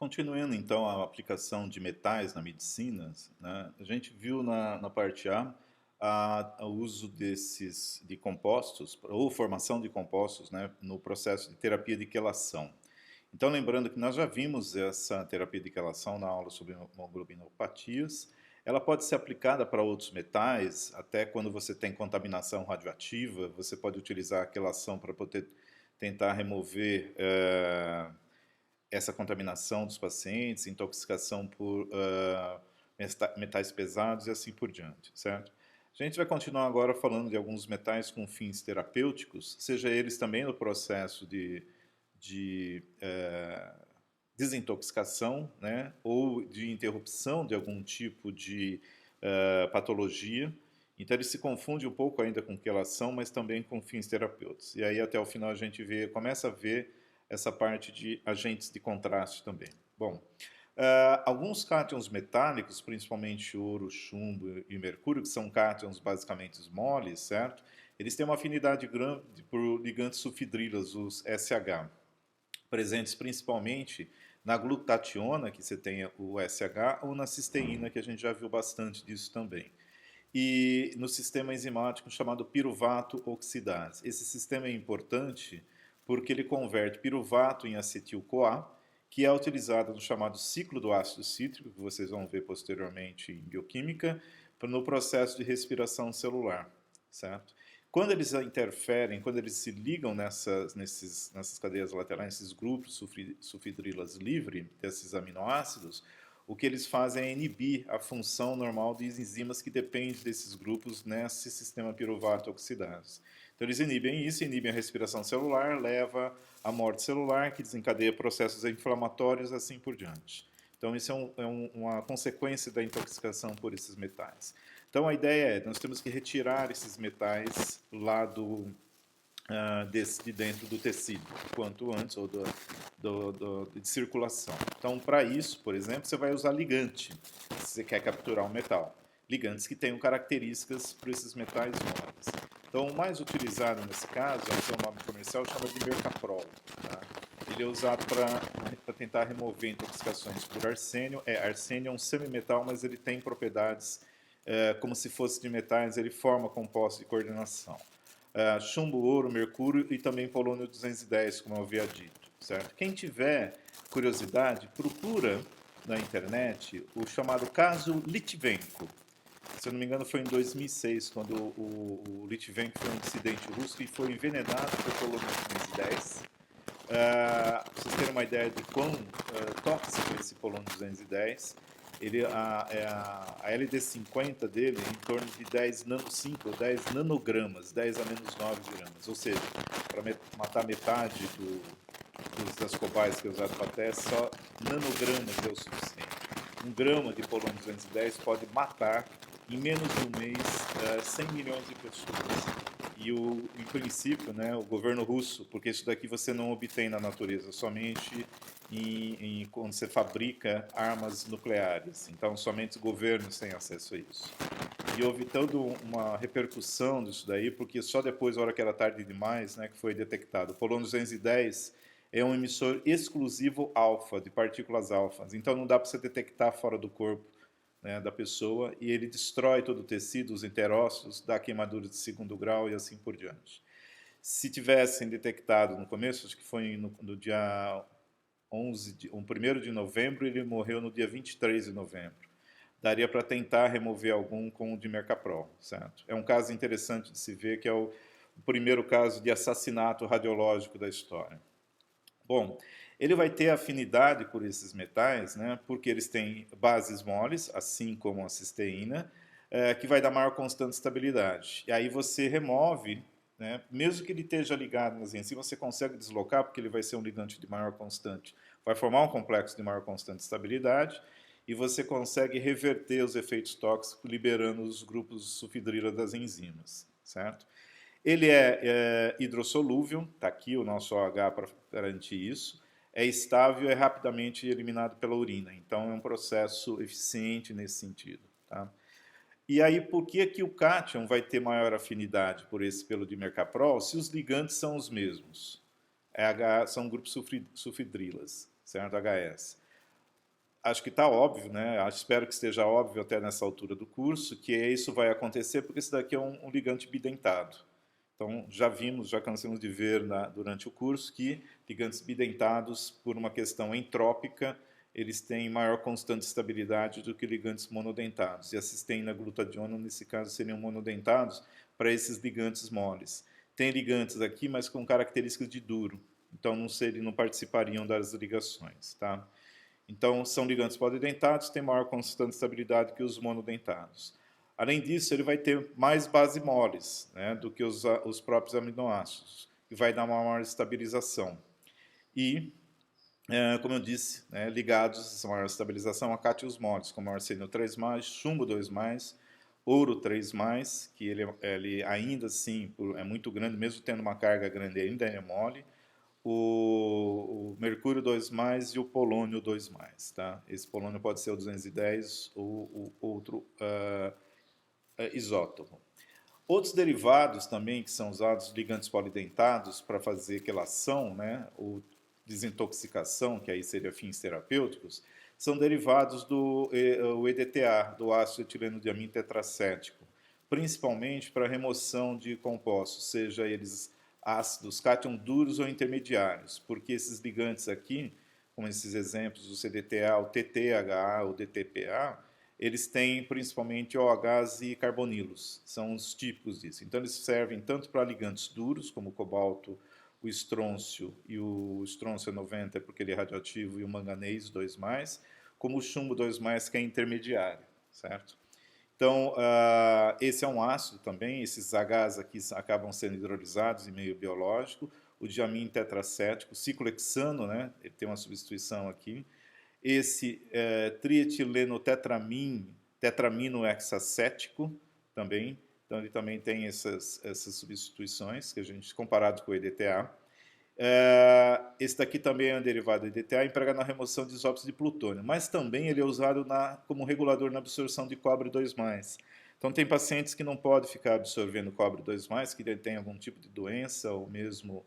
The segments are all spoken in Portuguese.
Continuando então a aplicação de metais na medicina, né, a gente viu na parte A, o uso de compostos, ou formação de compostos, né, no processo de terapia de quelação. Então, lembrando que nós já vimos essa terapia de quelação na aula sobre hemoglobinopatias. Ela pode ser aplicada para outros metais, até quando você tem contaminação radioativa, você pode utilizar a quelação para poder tentar remover essa contaminação dos pacientes, intoxicação por metais pesados e assim por diante, certo? A gente vai continuar agora falando de alguns metais com fins terapêuticos, seja eles também no processo de desintoxicação, né, ou de interrupção de algum tipo de patologia. Então ele se confunde um pouco ainda com quelação, mas também com fins terapêuticos. E aí até o final a gente começa a ver essa parte de agentes de contraste também. Bom, alguns cátions metálicos, principalmente ouro, chumbo e mercúrio, que são cátions basicamente moles, certo? Eles têm uma afinidade grande por ligantes sulfidrilas, os SH, presentes principalmente na glutationa, que você tem o SH, ou na cisteína, que a gente já viu bastante disso também. E no sistema enzimático chamado piruvato oxidase. Esse sistema é importante porque ele converte piruvato em acetil-CoA, que é utilizado no chamado ciclo do ácido cítrico, que vocês vão ver posteriormente em bioquímica, no processo de respiração celular, certo? Quando eles interferem, quando eles se ligam nessas cadeias laterais, nesses grupos sulfidrilas livre, desses aminoácidos, o que eles fazem é inibir a função normal de enzimas que dependem desses grupos nesse sistema piruvato oxidase. Então eles inibem isso, inibem a respiração celular, leva à morte celular, que desencadeia processos inflamatórios, assim por diante. Então isso uma consequência da intoxicação por esses metais. Então a ideia é, nós temos que retirar esses metais lá de dentro do tecido, quanto antes, ou de circulação. Então, para isso, por exemplo, você vai usar ligante, se você quer capturar um metal. Ligantes que tenham características para esses metais móveis. Então, o mais utilizado nesse caso, é o seu nome comercial, chama de mercaprol. Tá? Ele é usado para tentar remover intoxicações por arsênio. Arsênio é um semimetal, mas ele tem propriedades como se fosse de metais, ele forma compostos de coordenação. Chumbo, ouro, mercúrio e também polônio 210, como eu havia dito, certo? Quem tiver curiosidade, procura na internet o chamado caso Litvenko. Se eu não me engano, foi em 2006, quando o Litvenko foi um dissidente russo e foi envenenado por polônio 210. Para vocês terem uma ideia de quão tóxico é esse polônio 210, a LD50 dele é em torno de 10 5 ou 10 nanogramas, 10 a menos 9 gramas. Ou seja, para matar metade das cobaias que é usado para teste, só nanogramas é o suficiente. 1 grama de polônio 210 pode matar, em menos de um mês, 100 milhões de pessoas. E, em princípio, né, o governo russo, porque isso daqui você não obtém na natureza, somente quando você fabrica armas nucleares. Então, somente os governos têm acesso a isso. E houve toda uma repercussão disso daí, porque só depois, na hora que era tarde demais, né, que foi detectado. O polônio 210 é um emissor exclusivo alfa, de partículas alfas. Então, não dá para você detectar fora do corpo, né, da pessoa, e ele destrói todo o tecido, os interócitos, dá queimadura de segundo grau e assim por diante. Se tivessem detectado no começo, acho que foi no dia 1º de novembro, ele morreu no dia 23 de novembro. Daria para tentar remover algum com o dimercaprol, certo? É um caso interessante de se ver, que é o primeiro caso de assassinato radiológico da história. Bom, ele vai ter afinidade por esses metais, né, porque eles têm bases moles, assim como a cisteína, que vai dar maior constante estabilidade. E aí você remove, né, mesmo que ele esteja ligado nas enzimas, você consegue deslocar, porque ele vai ser um ligante de maior constante, vai formar um complexo de maior constante estabilidade, e você consegue reverter os efeitos tóxicos, liberando os grupos sulfidrila das enzimas, certo? Ele é hidrossolúvel, está aqui o nosso OH para garantir isso, é estável e é rapidamente eliminado pela urina. Então, é um processo eficiente nesse sentido. Tá? E aí, por que o cátion vai ter maior afinidade pelo dimercaprol se os ligantes são os mesmos? São grupos sulfidrilas, certo? HS. acho que está óbvio, né? Espero que esteja óbvio até nessa altura do curso, que isso vai acontecer porque esse daqui é um ligante bidentado. Então, já cansamos de ver durante o curso que ligantes bidentados, por uma questão entrópica, eles têm maior constante estabilidade do que ligantes monodentados. E a cisteína glutadiona, nesse caso, seriam monodentados para esses ligantes moles. Tem ligantes aqui, mas com características de duro. Então, não participariam das ligações. Tá? Então, são ligantes polidentados, têm maior constante estabilidade que os monodentados. Além disso, ele vai ter mais base moles, né, do que os próprios aminoácidos, e vai dar uma maior estabilização. E, como eu disse, né, ligados a essa maior estabilização a cátions moles, como arsenio 3+, chumbo 2+, ouro 3+, que ele ainda assim é muito grande, mesmo tendo uma carga grande, ainda é mole, o mercúrio 2+, e o polônio 2+. Tá? Esse polônio pode ser o 210 ou o outro isótopo. Outros derivados também que são usados, ligantes polidentados, para fazer quelação, né, ou desintoxicação, que aí seria fins terapêuticos, são derivados do EDTA, do ácido etileno-diamina tetracético, principalmente para remoção de compostos, seja eles ácidos cátion duros ou intermediários, porque esses ligantes aqui, como esses exemplos, o CDTA, o TTHA, o DTPA, eles têm principalmente OHs e carbonilos, são os típicos disso. Então eles servem tanto para ligantes duros, como o cobalto, o estrôncio, e o estrôncio é 90 porque ele é radioativo, e o manganês 2+, como o chumbo 2+, que é intermediário, certo? Então, esse é um ácido também, esses Hs aqui acabam sendo hidrolisados em meio biológico, o diamine tetracético, ciclohexano, né, ele tem uma substituição aqui, esse tetramino hexacético também, então ele também tem essas substituições, que a gente, comparado com o EDTA. Esse daqui também é um derivado do EDTA, emprega na remoção de isótopos de plutônio, mas também ele é usado como regulador na absorção de cobre 2+. Então tem pacientes que não podem ficar absorvendo cobre 2+, que têm algum tipo de doença, ou mesmo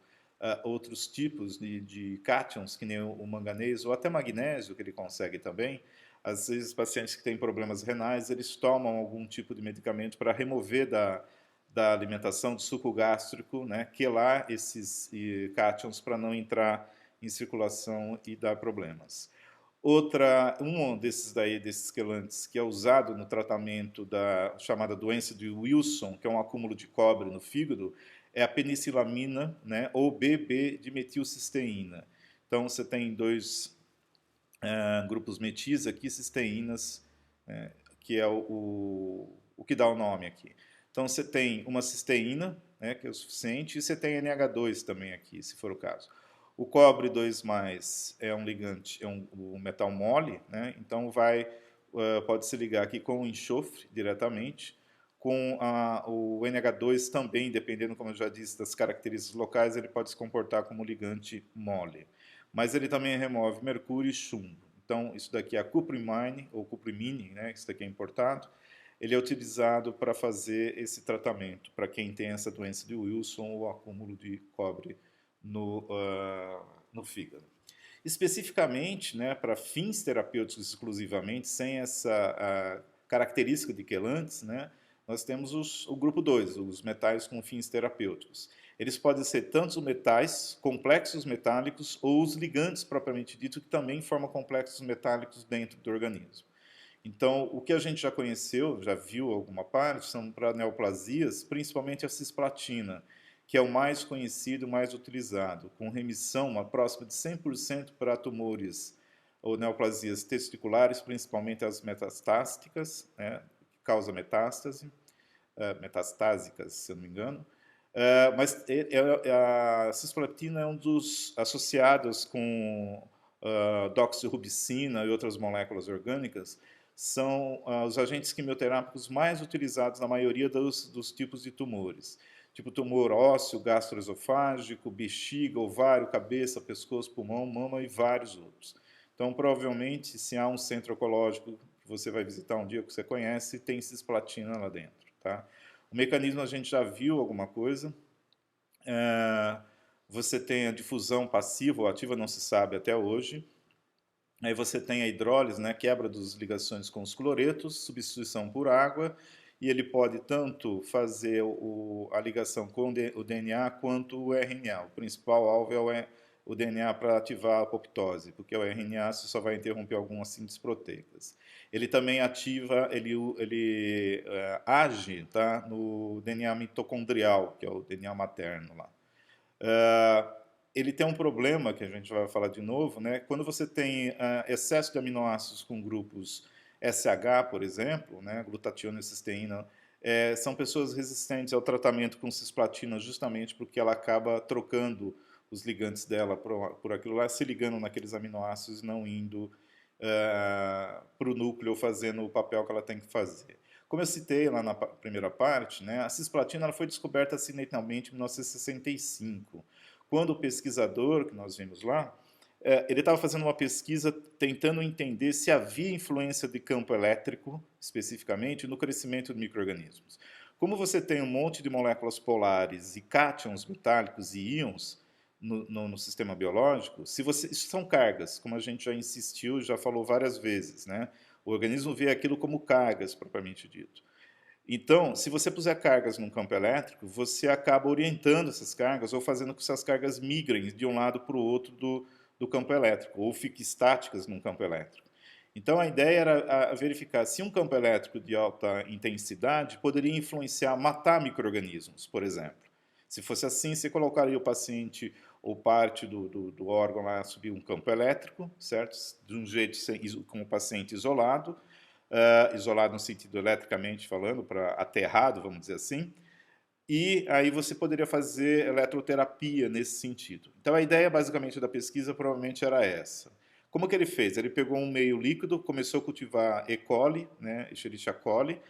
outros tipos de cátions, que nem o manganês, ou até magnésio, que ele consegue também. Às vezes, pacientes que têm problemas renais, eles tomam algum tipo de medicamento para remover da alimentação, do suco gástrico, né, quelar esses cátions para não entrar em circulação e dar problemas. Um desses quelantes que é usado no tratamento da chamada doença de Wilson, que é um acúmulo de cobre no fígado, é a penicilamina, né, ou BB-dimetilcisteína. Então, você tem dois grupos metis aqui, cisteínas, que é o que dá o nome aqui. Então, você tem uma cisteína, né, que é o suficiente, e você tem NH2 também aqui, se for o caso. O cobre 2+ é um ligante, é um metal mole, né, então pode se ligar aqui com o enxofre diretamente, com o NH2 também, dependendo, como eu já disse, das características locais, ele pode se comportar como ligante mole. Mas ele também remove mercúrio e chumbo. Então, isso daqui é a cuprimine, ou cuprimine, né, isso daqui é importado. Ele é utilizado para fazer esse tratamento, para quem tem essa doença de Wilson ou acúmulo de cobre no fígado. Especificamente, né, para fins terapêuticos exclusivamente, sem essa característica de quelantes, né, nós temos o grupo 2, os metais com fins terapêuticos. Eles podem ser tanto os metais, complexos metálicos, ou os ligantes propriamente dito, que também formam complexos metálicos dentro do organismo. Então, o que a gente já conheceu, já viu alguma parte, são para neoplasias, principalmente a cisplatina, que é o mais conhecido, mais utilizado, com remissão próxima de 100% para tumores ou neoplasias testiculares, principalmente as metastásicas, né, que causa metástase, metastásicas, se eu não me engano. Mas a cisplatina é um dos associados com doxirubicina e outras moléculas orgânicas, são os agentes quimioterápicos mais utilizados na maioria dos tipos de tumores. Tipo tumor ósseo, gastroesofágico, bexiga, ovário, cabeça, pescoço, pulmão, mama e vários outros. Então, provavelmente, se há um centro oncológico que você vai visitar um dia que você conhece, tem cisplatina lá dentro. Tá? O mecanismo a gente já viu alguma coisa. Você tem a difusão passiva ou ativa, não se sabe até hoje. Aí você tem a hidrólise, né, quebra das ligações com os cloretos, substituição por água, e ele pode tanto fazer a ligação com o DNA quanto o RNA. O principal alvo é o DNA para ativar a apoptose, porque o RNA você só vai interromper algumas síntese proteicas. Ele também ativa, ele age, tá, no DNA mitocondrial, que é o DNA materno lá. Ele tem um problema, que a gente vai falar de novo, né? Quando você tem excesso de aminoácidos com grupos SH, por exemplo, né? Glutationa e cisteína, são pessoas resistentes ao tratamento com cisplatina justamente porque ela acaba trocando os ligantes dela por aquilo lá, se ligando naqueles aminoácidos e não indo para o núcleo fazendo o papel que ela tem que fazer. Como eu citei lá na primeira parte, né, a cisplatina ela foi descoberta acidentalmente em 1965, quando o pesquisador, que nós vimos lá, ele estava fazendo uma pesquisa tentando entender se havia influência de campo elétrico, especificamente, no crescimento de micro-organismos. Como você tem um monte de moléculas polares e cátions metálicos e íons no sistema biológico, isso são cargas, como a gente já insistiu, já falou várias vezes, né? O organismo vê aquilo como cargas, propriamente dito. Então, se você puser cargas num campo elétrico, você acaba orientando essas cargas ou fazendo com que essas cargas migrem de um lado para o outro do campo elétrico, ou fiquem estáticas num campo elétrico. Então, a ideia era verificar se um campo elétrico de alta intensidade poderia influenciar, matar micro-organismos, por exemplo. Se fosse assim, você colocaria o paciente ou parte do órgão lá subir um campo elétrico, certo? De um jeito com o paciente isolado, isolado no sentido eletricamente falando, para aterrado, vamos dizer assim, e aí você poderia fazer eletroterapia nesse sentido. Então a ideia basicamente da pesquisa provavelmente era essa. Como que ele fez? Ele pegou um meio líquido, começou a cultivar E. coli, né, Escherichia coli,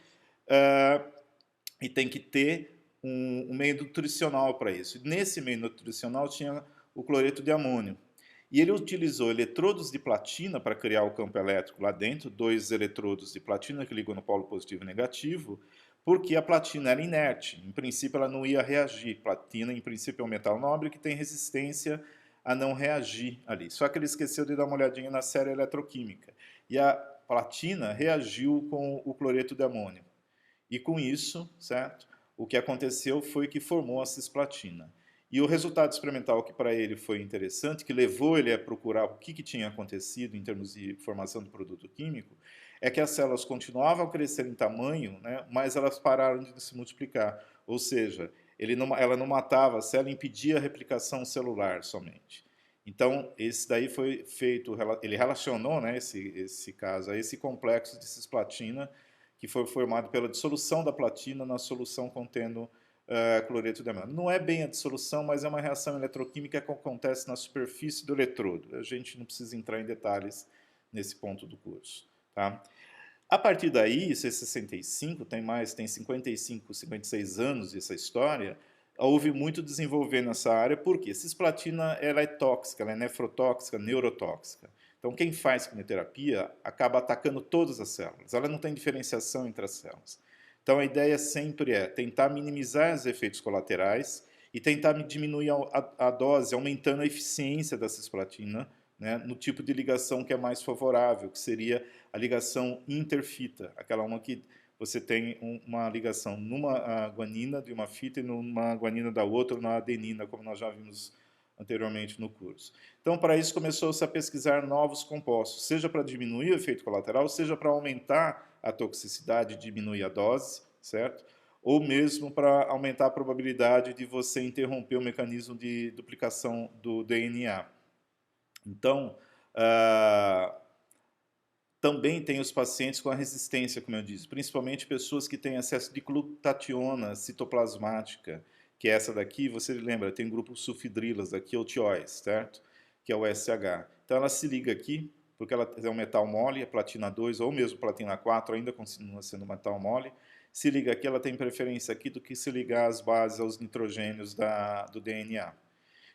e tem que ter um meio nutricional para isso. Nesse meio nutricional tinha o cloreto de amônio. E ele utilizou eletrodos de platina para criar o campo elétrico lá dentro, 2 eletrodos de platina que ligam no polo positivo e negativo, porque a platina era inerte. Em princípio, ela não ia reagir. Platina, em princípio, é um metal nobre que tem resistência a não reagir ali. Só que ele esqueceu de dar uma olhadinha na série eletroquímica. E a platina reagiu com o cloreto de amônio. E com isso, certo? O que aconteceu foi que formou a cisplatina. E o resultado experimental que para ele foi interessante, que levou ele a procurar o que tinha acontecido em termos de formação do produto químico, é que as células continuavam a crescer em tamanho, né, mas elas pararam de se multiplicar. Ou seja, ela não matava a célula, impedia a replicação celular somente. Então, esse daí foi feito, ele relacionou, né, esse caso a esse complexo de cisplatina, que foi formado pela dissolução da platina na solução contendo cloreto de amônio. Não é bem a dissolução, mas é uma reação eletroquímica que acontece na superfície do eletrodo. A gente não precisa entrar em detalhes nesse ponto do curso. Tá? A partir daí, isso é 65, tem 55, 56 anos essa história, houve muito desenvolver nessa área, porque cisplatina ela é tóxica, ela é nefrotóxica, neurotóxica. Então, quem faz quimioterapia acaba atacando todas as células, ela não tem diferenciação entre as células. Então, a ideia sempre é tentar minimizar os efeitos colaterais e tentar diminuir a dose, aumentando a eficiência da cisplatina, né, no tipo de ligação que é mais favorável, que seria a ligação interfita, aquela uma que você tem uma ligação numa guanina de uma fita e numa guanina da outra, na adenina, como nós já vimos anteriormente no curso. Então, para isso, começou-se a pesquisar novos compostos, seja para diminuir o efeito colateral, seja para aumentar a toxicidade, diminuir a dose, certo? Ou mesmo para aumentar a probabilidade de você interromper o mecanismo de duplicação do DNA. Então, também tem os pacientes com a resistência, como eu disse, principalmente pessoas que têm excesso de glutationa citoplasmática, que é essa daqui, você lembra, tem grupo sulfidrilas aqui, ou tióis, certo? Que é o SH. Então ela se liga aqui, porque ela é um metal mole, a platina 2 ou mesmo platina 4 ainda continua sendo metal mole. Se liga aqui, ela tem preferência aqui do que se ligar às bases, aos nitrogênios do DNA.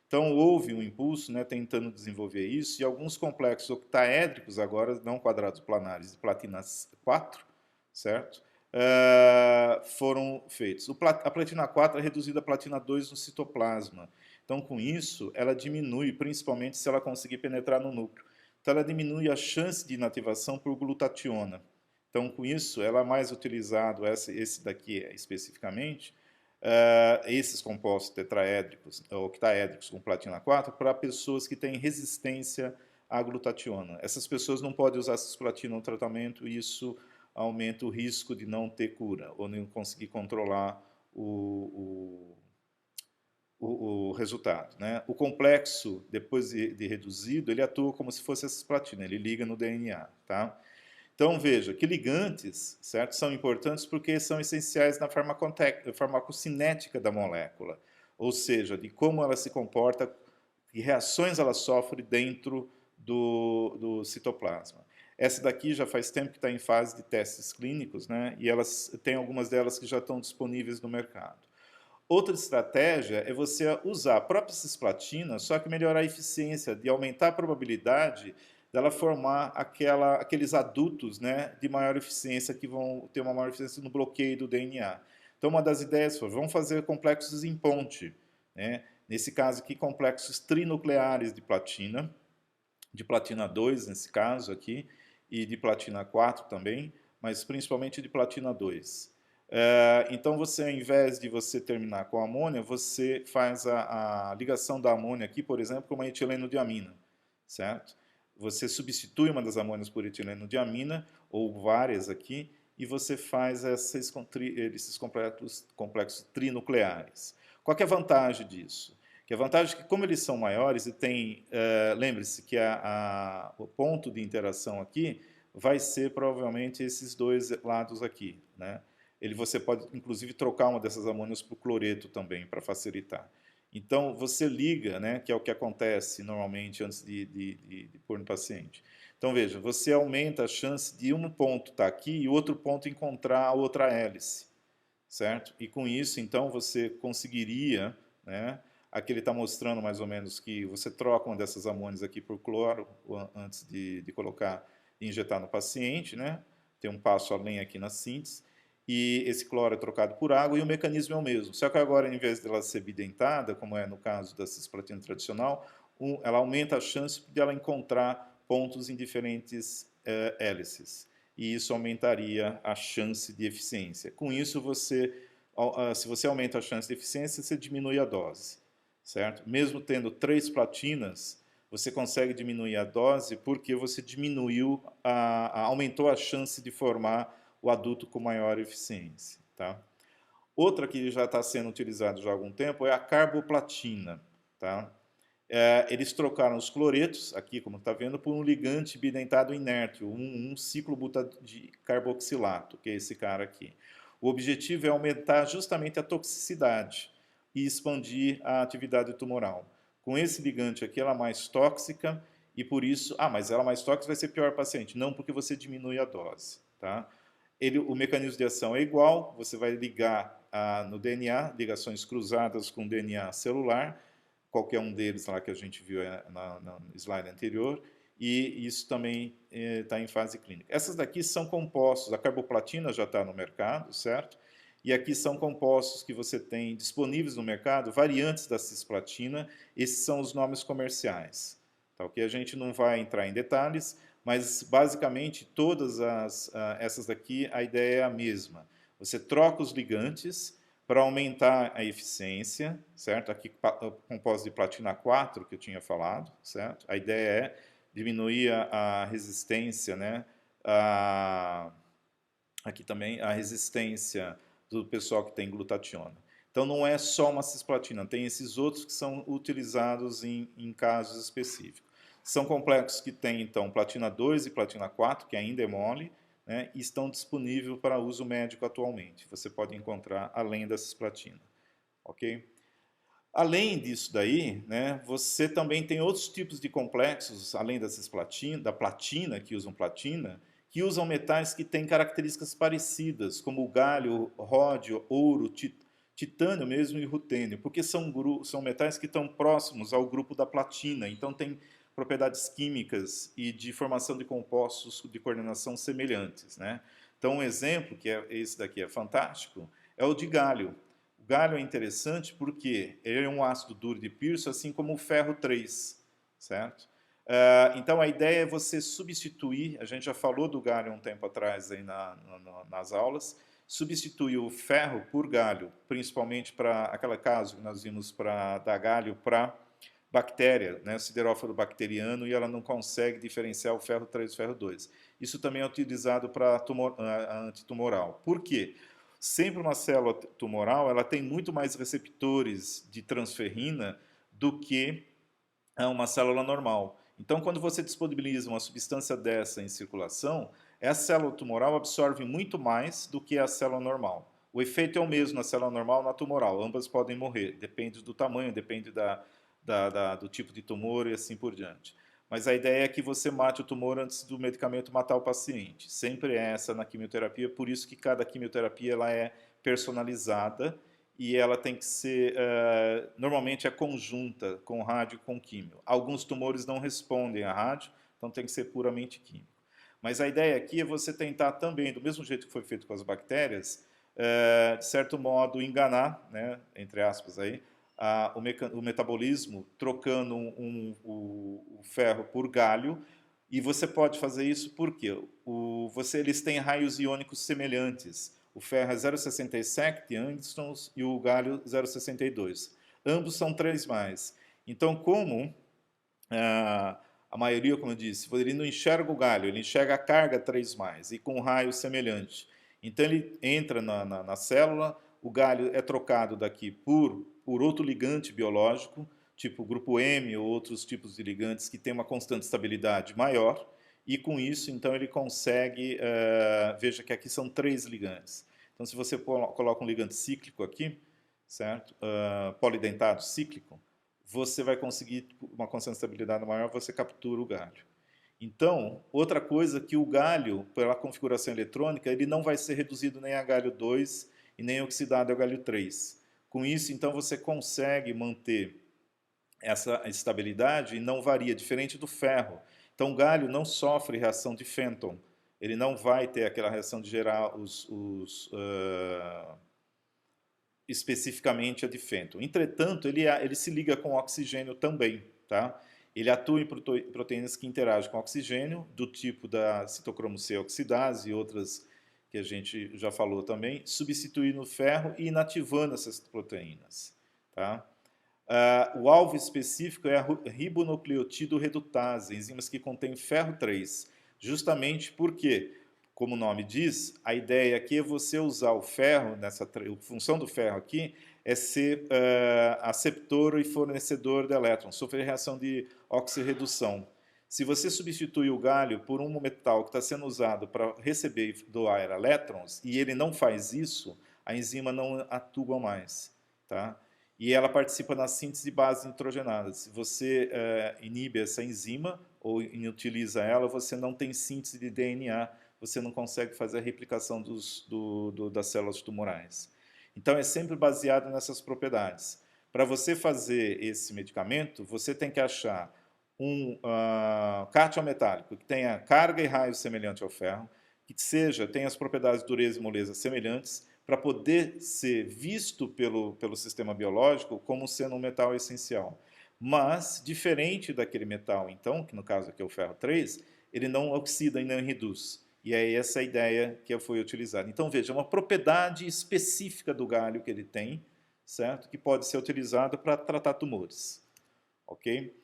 Então, houve um impulso, né, tentando desenvolver isso, e alguns complexos octaédricos, agora não quadrados planares, de platina 4, certo? Foram feitos. A platina 4 é reduzida a platina 2 no citoplasma. Então, com isso, ela diminui, principalmente se ela conseguir penetrar no núcleo. Então, ela diminui a chance de inativação por glutationa. Então, com isso, ela é mais utilizado, esse daqui especificamente, esses compostos tetraédricos, octaédricos com platina 4, para pessoas que têm resistência à glutationa. Essas pessoas não podem usar cisplatina no tratamento e isso aumenta o risco de não ter cura ou não conseguir controlar o resultado, né? O complexo, depois de reduzido, ele atua como se fosse a cisplatina, ele liga no DNA, tá? Então, veja que ligantes, certo, são importantes porque são essenciais na farmacocinética da molécula, ou seja, de como ela se comporta, que reações ela sofre dentro do citoplasma. Essa daqui já faz tempo que está em fase de testes clínicos, né? E elas tem algumas delas que já estão disponíveis no mercado. Outra estratégia é você usar a própria cisplatina, só que melhorar a eficiência, de aumentar a probabilidade dela formar aqueles adutos, né, de maior eficiência, que vão ter uma maior eficiência no bloqueio do DNA. Então, uma das ideias foi, vamos fazer complexos em ponte, né? Nesse caso aqui, complexos trinucleares de platina 2, nesse caso aqui, e de platina 4 também, mas principalmente de platina 2. Então, você, ao invés de você terminar com a amônia, você faz a ligação da amônia aqui, por exemplo, com uma etileno-diamina, certo? Você substitui uma das amônias por etileno-diamina, ou várias aqui, e você faz esses complexos trinucleares. Qual que é a vantagem disso? Que a vantagem é que, como eles são maiores e tem, lembre-se que o ponto de interação aqui vai ser provavelmente esses dois lados aqui, né? Você pode, inclusive, trocar uma dessas amônias por cloreto também, para facilitar. Então, você liga, né, que é o que acontece normalmente antes de pôr no paciente. Então, veja, você aumenta a chance de um ponto estar aqui e o outro ponto encontrar a outra hélice, certo? E com isso, então, você conseguiria, né, aqui ele está mostrando mais ou menos que você troca uma dessas amônias aqui por cloro antes de colocar e injetar no paciente, né? Tem um passo além aqui na síntese. E esse cloro é trocado por água e o mecanismo é o mesmo. Só que agora, em vez dela ser bidentada, como é no caso da cisplatina tradicional, ela aumenta a chance de ela encontrar pontos em diferentes hélices. E isso aumentaria a chance de eficiência. Com isso, se você aumenta a chance de eficiência, você diminui a dose, certo? Mesmo tendo 3 platinas, você consegue diminuir a dose porque você aumentou a chance de formar o adulto com maior eficiência, tá? Outra que já está sendo utilizada já há algum tempo é a carboplatina, tá? Eles trocaram os cloretos, aqui como está vendo, por um ligante bidentado inerte, um ciclobutacarboxilato, que é esse cara aqui. O objetivo é aumentar justamente a toxicidade e expandir a atividade tumoral. Com esse ligante aqui, ela é mais tóxica e por isso... mas ela mais tóxica vai ser pior para o paciente. Não, porque você diminui a dose, tá? O mecanismo de ação é igual, você vai ligar no DNA, ligações cruzadas com DNA celular, qualquer um deles lá que a gente viu no slide anterior, e isso também está em fase clínica. Essas daqui são compostos, a carboplatina já está no mercado, certo? E aqui são compostos que você tem disponíveis no mercado, variantes da cisplatina, esses são os nomes comerciais. Tá, ok? A gente não vai entrar em detalhes, mas basicamente todas essas daqui, a ideia é a mesma. Você troca os ligantes para aumentar a eficiência, certo? Aqui composto de platina 4, que eu tinha falado, certo? A ideia é diminuir a resistência, né? Aqui também a resistência do pessoal que tem glutationa. Então não é só uma cisplatina, tem esses outros que são utilizados em casos específicos. São complexos que têm, então, platina 2 e platina 4, que ainda é mole, né, e estão disponíveis para uso médico atualmente. Você pode encontrar além da cisplatina. Ok? Além disso daí, né, você também tem outros tipos de complexos, além da cisplatina, da platina, que usam metais que têm características parecidas, como o galho, ródio, ouro, titânio mesmo e rutênio, porque são metais que estão próximos ao grupo da platina, então tem propriedades químicas e de formação de compostos de coordenação semelhantes, né? Então, um exemplo, esse daqui é fantástico, é o de galho. O galho é interessante porque ele é um ácido duro de Pearson, assim como o ferro 3, certo? Então, a ideia é você substituir, a gente já falou do galho um tempo atrás aí nas aulas, substituir o ferro por galho, principalmente para aquele caso que nós vimos para dar galho para bactéria, né, sideróforo bacteriano, e ela não consegue diferenciar o ferro 3 e o ferro 2. Isso também é utilizado para antitumoral. Por quê? Sempre uma célula tumoral ela tem muito mais receptores de transferrina do que uma célula normal. Então, quando você disponibiliza uma substância dessa em circulação, essa célula tumoral absorve muito mais do que a célula normal. O efeito é o mesmo na célula normal e na tumoral. Ambas podem morrer, depende do tamanho, depende do tipo de tumor e assim por diante. Mas a ideia é que você mate o tumor antes do medicamento matar o paciente. Sempre é essa na quimioterapia, por isso que cada quimioterapia ela é personalizada e ela tem que ser, normalmente é conjunta com rádio e com químio. Alguns tumores não respondem à rádio, então tem que ser puramente químico. Mas a ideia aqui é você tentar também, do mesmo jeito que foi feito com as bactérias, de certo modo enganar, né, entre aspas, aí, o metabolismo, trocando o ferro por galho, e você pode fazer isso porque eles têm raios iônicos semelhantes. O ferro é 0,67 angstroms e o galho 0,62. Ambos são 3+. Então, como a maioria, como eu disse, ele não enxerga o galho, ele enxerga a carga 3+, e com um raio semelhante. Então, ele entra na célula, o galho é trocado daqui por outro ligante biológico, tipo grupo M ou outros tipos de ligantes que têm uma constante estabilidade maior, e com isso, então, ele consegue, veja que aqui são 3 ligantes. Então, se você coloca um ligante cíclico aqui, certo? Polidentado cíclico, você vai conseguir uma constante de estabilidade maior, você captura o galho. Então, outra coisa que o galho, pela configuração eletrônica, ele não vai ser reduzido nem a galho 2 e nem oxidado a galho 3. Com isso, então, você consegue manter essa estabilidade e não varia, diferente do ferro. Então, o galho não sofre reação de Fenton. Ele não vai ter aquela reação de gerar especificamente a de Fenton. Entretanto, ele se liga com oxigênio também, tá? Ele atua em proteínas que interagem com oxigênio, do tipo da citocromo C oxidase e outras que a gente já falou também, substituindo o ferro e inativando essas proteínas, tá? O alvo específico é a ribonucleotido redutase, enzimas que contêm ferro 3, justamente porque, como o nome diz, a ideia aqui é você usar o ferro, a função do ferro aqui é ser aceptor e fornecedor de elétrons, sofrer reação de oxirredução. Se você substitui o galho por um metal que está sendo usado para receber e doar elétrons, e ele não faz isso, a enzima não atua mais, tá? E ela participa na síntese de bases nitrogenadas. Se você inibe essa enzima ou inutiliza ela, você não tem síntese de DNA, você não consegue fazer a replicação das células tumorais. Então, é sempre baseado nessas propriedades. Para você fazer esse medicamento, você tem que achar um cátion metálico que tenha carga e raio semelhante ao ferro, que tenha as propriedades de dureza e moleza semelhantes, para poder ser visto pelo sistema biológico como sendo um metal essencial. Mas, diferente daquele metal, então, que no caso aqui é o ferro 3, ele não oxida e não reduz. E é essa a ideia que foi utilizada. Então, veja, uma propriedade específica do galho que ele tem, certo? Que pode ser utilizado para tratar tumores. Ok?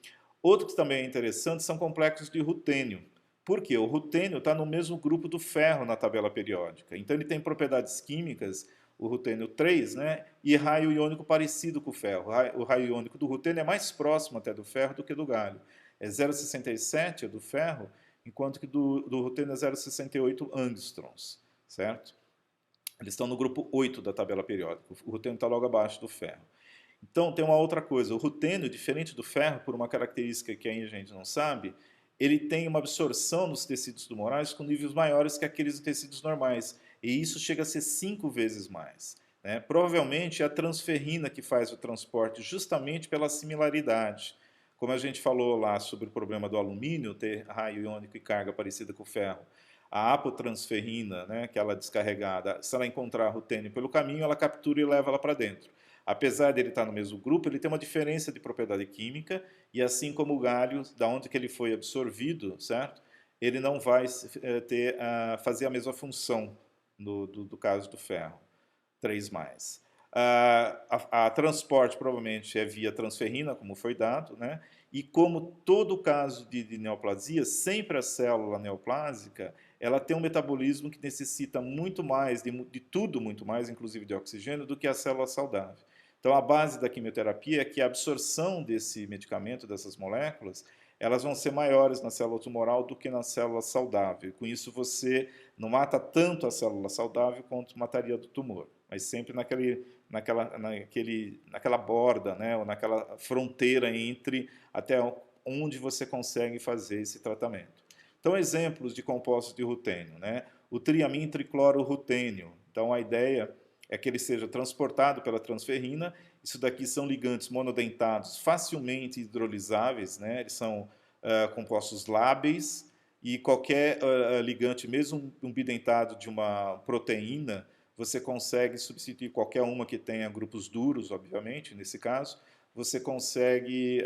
Outro que também é interessante são complexos de rutênio. Por quê? O rutênio está no mesmo grupo do ferro na tabela periódica. Então, ele tem propriedades químicas, o rutênio 3, né? E raio iônico parecido com o ferro. O raio iônico do rutênio é mais próximo até do ferro do que do galho. É 0,67 do ferro, enquanto que do rutênio é 0,68 angstroms, certo? Eles estão no grupo 8 da tabela periódica. O rutênio está logo abaixo do ferro. Então, tem uma outra coisa. O rutênio, diferente do ferro, por uma característica que a gente não sabe, ele tem uma absorção nos tecidos tumorais com níveis maiores que aqueles de tecidos normais. E isso chega a ser 5 vezes mais. Né? Provavelmente é a transferrina que faz o transporte justamente pela similaridade. Como a gente falou lá sobre o problema do alumínio, ter raio iônico e carga parecida com o ferro. A apotransferrina, né, que ela é descarregada, se ela encontrar rutênio pelo caminho, ela captura e leva ela para dentro. Apesar dele estar no mesmo grupo, ele tem uma diferença de propriedade química, e assim como o galho, da onde que ele foi absorvido, certo? Ele não vai fazer a mesma função do caso do ferro, 3+. A transporte provavelmente é via transferrina, como foi dado, né? E como todo caso de neoplasia, sempre a célula neoplásica ela tem um metabolismo que necessita muito mais, de tudo muito mais, inclusive de oxigênio, do que a célula saudável. Então, a base da quimioterapia é que a absorção desse medicamento, dessas moléculas, elas vão ser maiores na célula tumoral do que na célula saudável. E com isso, você não mata tanto a célula saudável quanto mataria do tumor, mas sempre naquela borda, né, ou naquela fronteira entre até onde você consegue fazer esse tratamento. Então, exemplos de compostos de rutênio, né? O triamim triclororutênio. Então, a ideia é que ele seja transportado pela transferrina. Isso daqui são ligantes monodentados facilmente hidrolisáveis, né? Eles são compostos lábeis, e qualquer ligante, mesmo um bidentado de uma proteína, você consegue substituir qualquer uma que tenha grupos duros, obviamente, nesse caso, você consegue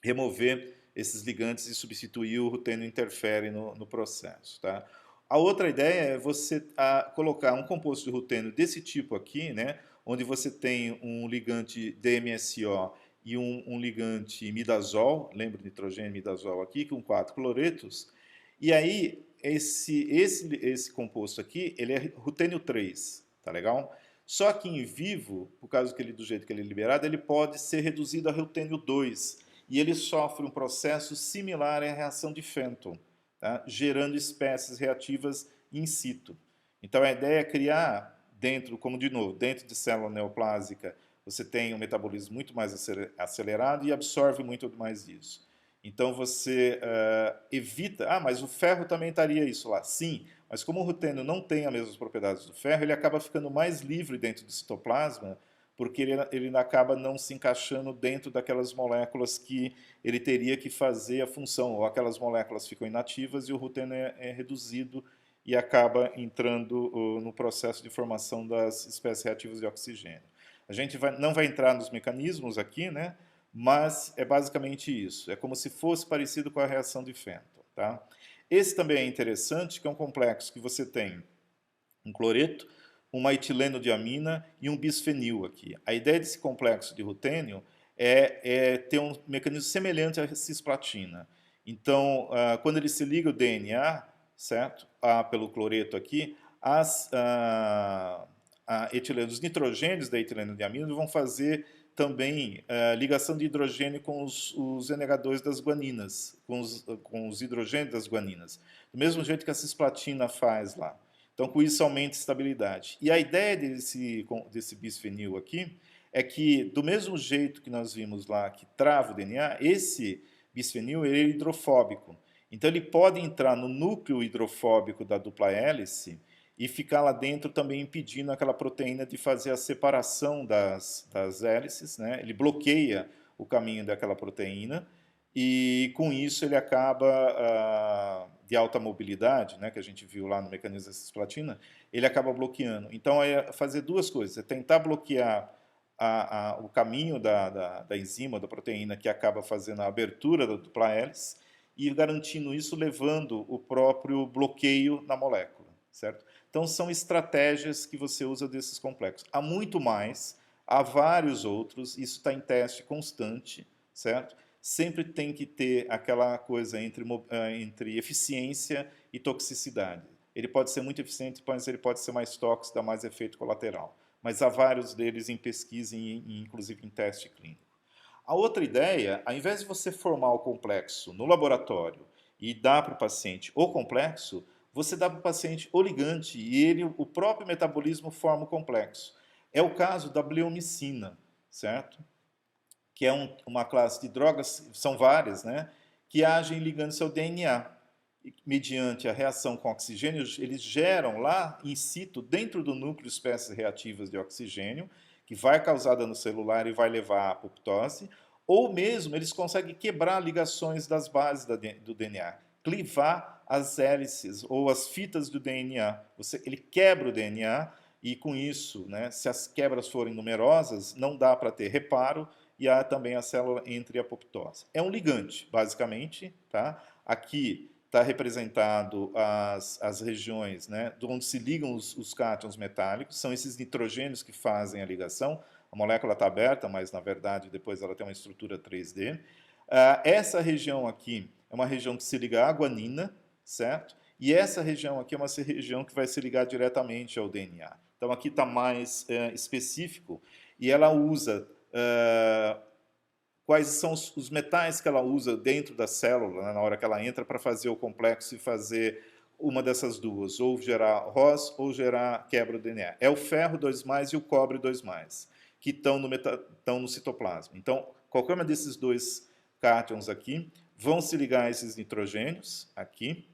remover esses ligantes e substituir o rutênio interfere no processo. Tá? A outra ideia é você colocar um composto de rutênio desse tipo aqui, né, onde você tem um ligante DMSO e um ligante imidazol, lembra o nitrogênio imidazol aqui, com 4 cloretos, e aí esse composto aqui, ele é rutênio 3, tá legal? Só que em vivo, por causa do jeito que ele é liberado, ele pode ser reduzido a rutênio 2, e ele sofre um processo similar à reação de Fenton, tá? Gerando espécies reativas in situ. Então a ideia é criar dentro, como de novo, dentro de célula neoplásica, você tem um metabolismo muito mais acelerado e absorve muito mais disso. Então você evita... mas o ferro também estaria isso lá. Sim, mas como o rutênio não tem as mesmas propriedades do ferro, ele acaba ficando mais livre dentro do citoplasma, porque ele acaba não se encaixando dentro daquelas moléculas que ele teria que fazer a função, ou aquelas moléculas ficam inativas e o rutênio é reduzido e acaba entrando no processo de formação das espécies reativas de oxigênio. A gente não vai entrar nos mecanismos aqui, né? Mas é basicamente isso. É como se fosse parecido com a reação de Fenton. Tá? Esse também é interessante, que é um complexo que você tem um cloreto, uma etileno-diamina e um bisfenil aqui. A ideia desse complexo de rutênio é ter um mecanismo semelhante à cisplatina. Então, quando ele se liga o DNA, certo? Pelo cloreto aqui, os nitrogênios da etileno-diamina vão fazer também ligação de hidrogênio com os NH2 das guaninas, com os hidrogênios das guaninas. Do mesmo jeito que a cisplatina faz lá. Então, com isso, aumenta a estabilidade. E a ideia desse bisfenil aqui é que, do mesmo jeito que nós vimos lá, que trava o DNA, esse bisfenil ele é hidrofóbico. Então, ele pode entrar no núcleo hidrofóbico da dupla hélice e ficar lá dentro também impedindo aquela proteína de fazer a separação das hélices, né? Ele bloqueia o caminho daquela proteína e, com isso, ele acaba, de alta mobilidade, né, que a gente viu lá no mecanismo da cisplatina, ele acaba bloqueando. Então, é fazer duas coisas. É tentar bloquear o caminho da enzima, da proteína, que acaba fazendo a abertura da dupla hélice, e garantindo isso, levando o próprio bloqueio na molécula, certo? Então, são estratégias que você usa desses complexos. Há muito mais, há vários outros, isso está em teste constante, certo? Sempre tem que ter aquela coisa entre eficiência e toxicidade. Ele pode ser muito eficiente, mas ele pode ser mais tóxico, dar mais efeito colateral. Mas há vários deles em pesquisa e inclusive em teste clínico. A outra ideia, ao invés de você formar o complexo no laboratório e dar para o paciente o complexo, você dá para o paciente o ligante e o próprio metabolismo forma o complexo. É o caso da bleomicina, certo? Que é uma classe de drogas, são várias, né? Que agem ligando seu DNA. Mediante a reação com oxigênio, eles geram lá in situ, dentro do núcleo, espécies reativas de oxigênio, que vai causar dano celular e vai levar à apoptose, ou mesmo eles conseguem quebrar ligações das bases do DNA, clivar as hélices ou as fitas do DNA. Ele quebra o DNA e com isso, né, se as quebras forem numerosas, não dá para ter reparo e há também a célula entre apoptose. É um ligante, basicamente, tá? Aqui está representado as regiões, né, de onde se ligam os cátions metálicos, são esses nitrogênios que fazem a ligação. A molécula está aberta, mas na verdade depois ela tem uma estrutura 3D. Essa região aqui é uma região que se liga à guanina, certo? E essa região aqui é uma região que vai se ligar diretamente ao DNA. Então aqui está mais específico e ela usa quais são os metais que ela usa dentro da célula, né, na hora que ela entra para fazer o complexo e fazer uma dessas duas, ou gerar ROS ou gerar quebra do DNA. É o ferro 2+, e o cobre 2+, que estão no citoplasma. Então, qualquer um desses dois cátions aqui vão se ligar a esses nitrogênios aqui.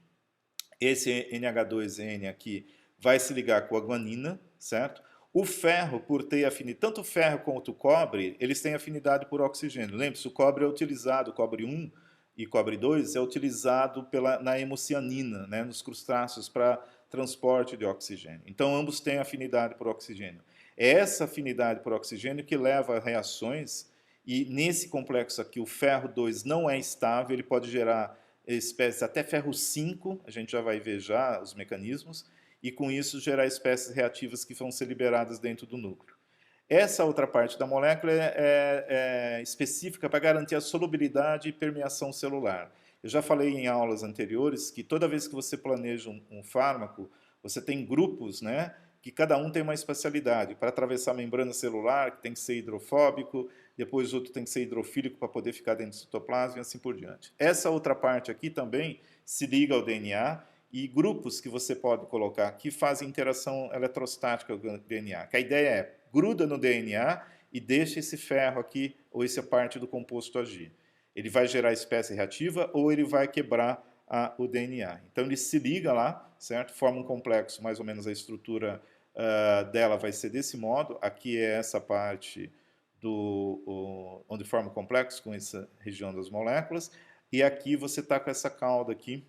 Esse NH2N aqui vai se ligar com a guanina, certo? O ferro, por ter afinidade, tanto o ferro quanto o cobre, eles têm afinidade por oxigênio. Lembre-se, o cobre é utilizado, o cobre 1 e cobre 2 é utilizado na hemocianina, né, nos crustáceos, para transporte de oxigênio. Então, ambos têm afinidade por oxigênio. É essa afinidade por oxigênio que leva a reações, e nesse complexo aqui, o ferro 2 não é estável, ele pode gerar espécies até ferro 5, a gente já vai ver já os mecanismos, e com isso gerar espécies reativas que vão ser liberadas dentro do núcleo. Essa outra parte da molécula é específica para garantir a solubilidade e permeação celular. Eu já falei em aulas anteriores que toda vez que você planeja um fármaco, você tem grupos, né, que cada um tem uma especialidade. Para atravessar a membrana celular, que tem que ser hidrofóbico, depois outro tem que ser hidrofílico para poder ficar dentro do citoplasma e assim por diante. Essa outra parte aqui também se liga ao DNA, e grupos que você pode colocar que fazem interação eletrostática com o DNA. Que a ideia é, gruda no DNA e deixa esse ferro aqui, ou essa parte do composto agir. Ele vai gerar espécie reativa ou ele vai quebrar o DNA. Então ele se liga lá, certo? Forma um complexo, mais ou menos a estrutura dela vai ser desse modo. Aqui é essa parte onde forma o complexo, com essa região das moléculas. E aqui você está com essa cauda aqui,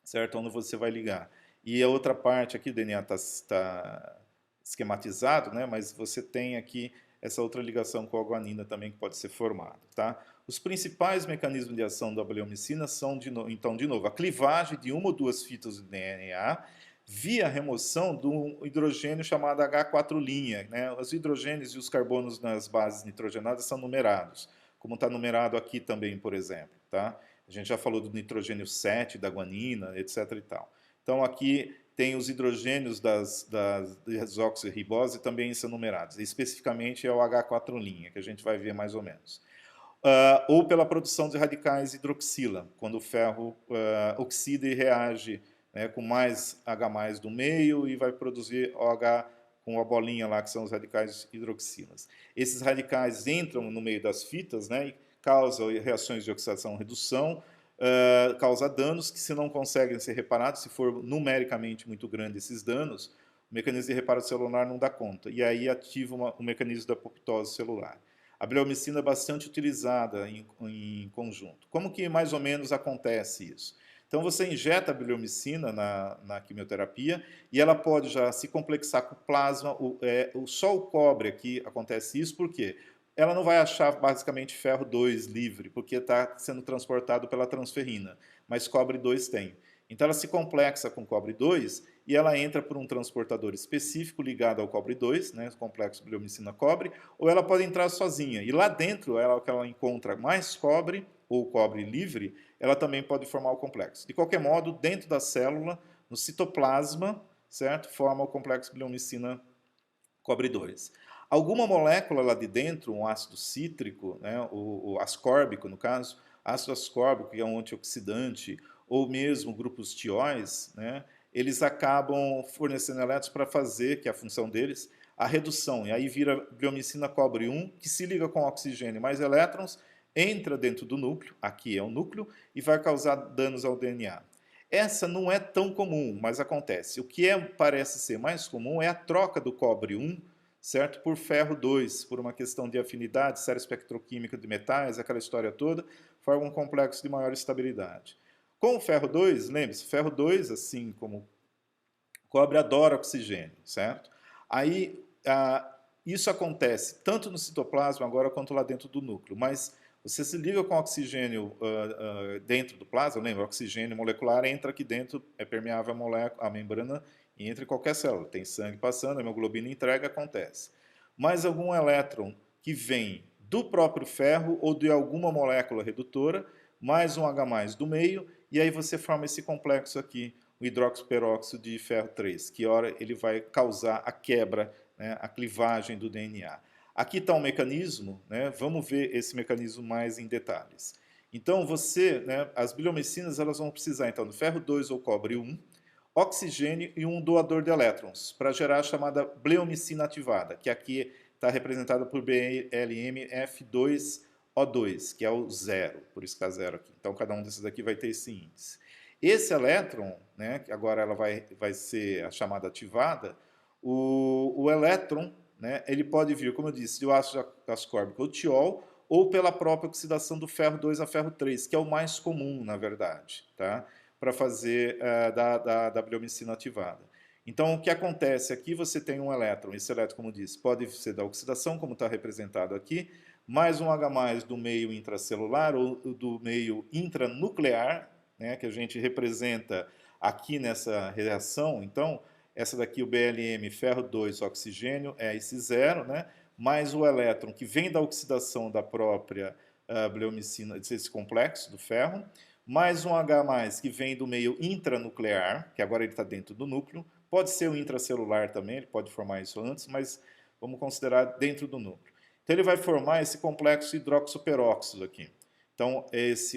certo? Onde você vai ligar. E a outra parte aqui, o DNA está esquematizado, né? Mas você tem aqui essa outra ligação com a guanina também que pode ser formada, tá? Os principais mecanismos de ação da bleomicina são, então, de novo, a clivagem de uma ou duas fitas do DNA via remoção de um hidrogênio chamado H4', né? Os hidrogênios e os carbonos nas bases nitrogenadas são numerados, como está numerado aqui também, por exemplo, tá? A gente já falou do nitrogênio 7, da guanina, etc. e tal. Então, aqui tem os hidrogênios das desoxirribose também são numerados. Especificamente é o H4', que a gente vai ver mais ou menos. Ou pela produção de radicais hidroxila, quando o ferro oxida e reage, né, com mais H+ do meio e vai produzir OH com a bolinha lá, que são os radicais hidroxilas. Esses radicais entram no meio das fitas, né, e causam reações de oxidação-redução, causa danos que, se não conseguem ser reparados, se for numericamente muito grande esses danos, o mecanismo de reparo celular não dá conta, e aí ativa o mecanismo da apoptose celular. A bleomicina é bastante utilizada em conjunto. Como que mais ou menos acontece isso? Então você injeta a bleomicina na quimioterapia e ela pode já se complexar com o plasma, só o cobre aqui acontece isso, por quê? Ela não vai achar basicamente ferro 2 livre, porque está sendo transportado pela transferrina, mas cobre 2 tem. Então ela se complexa com cobre 2 e ela entra por um transportador específico ligado ao cobre 2, né, complexo bleomicina-cobre, ou ela pode entrar sozinha. E lá dentro, que ela encontra mais cobre, ou cobre livre, ela também pode formar o complexo. De qualquer modo, dentro da célula, no citoplasma, certo, forma o complexo bleomicina-cobre 2. Alguma molécula lá de dentro, um ácido cítrico, né, o ascórbico no caso, ácido ascórbico, que é um antioxidante, ou mesmo grupos tióis, né, eles acabam fornecendo elétrons para fazer, que é a função deles, a redução. E aí vira bleomicina cobre 1, que se liga com oxigênio mais elétrons, entra dentro do núcleo, aqui é o núcleo, e vai causar danos ao DNA. Essa não é tão comum, mas acontece. O que parece ser mais comum é a troca do cobre 1, certo, por ferro 2, por uma questão de afinidade, série espectroquímica de metais, aquela história toda, forma um complexo de maior estabilidade. Com o ferro 2, lembre-se, ferro 2, assim como o cobre, adora oxigênio, certo? Aí, isso acontece tanto no citoplasma agora quanto lá dentro do núcleo, mas você se liga com oxigênio dentro do plasma, lembra, o oxigênio molecular entra aqui dentro, é permeável a membrana e entra em qualquer célula. Tem sangue passando, a hemoglobina entrega, acontece. Mas algum elétron que vem do próprio ferro ou de alguma molécula redutora, mais um H+ do meio, e aí você forma esse complexo aqui, o hidroxiperóxido de ferro 3, que hora ele vai causar a quebra, né, a clivagem do DNA. Aqui está um mecanismo, né, vamos ver esse mecanismo mais em detalhes. Então né, as biliomicinas elas vão precisar então do ferro 2 ou cobre 1, oxigênio e um doador de elétrons, para gerar a chamada bleomicina ativada, que aqui está representada por BLMF2O2, que é o zero, por isso que está zero aqui. Então, cada um desses aqui vai ter esse índice. Esse elétron, né, que agora ela vai ser a chamada ativada, o elétron, né, ele pode vir, como eu disse, do ácido ascórbico ou tiol, ou pela própria oxidação do ferro 2 a ferro 3, que é o mais comum, na verdade, tá? Para fazer da bleomicina ativada. Então, o que acontece aqui, você tem um elétron, esse elétron, como disse, pode ser da oxidação, como está representado aqui, mais um H+ do meio intracelular ou do meio intranuclear, né, que a gente representa aqui nessa reação. Então, essa daqui, o BLM, ferro 2, oxigênio, é esse zero, né, mais o elétron que vem da oxidação da própria bleomicina, desse complexo do ferro, mais um H+, que vem do meio intranuclear, que agora ele está dentro do núcleo, pode ser o intracelular também, ele pode formar isso antes, mas vamos considerar dentro do núcleo. Então ele vai formar esse complexo hidroxoperóxido aqui. Então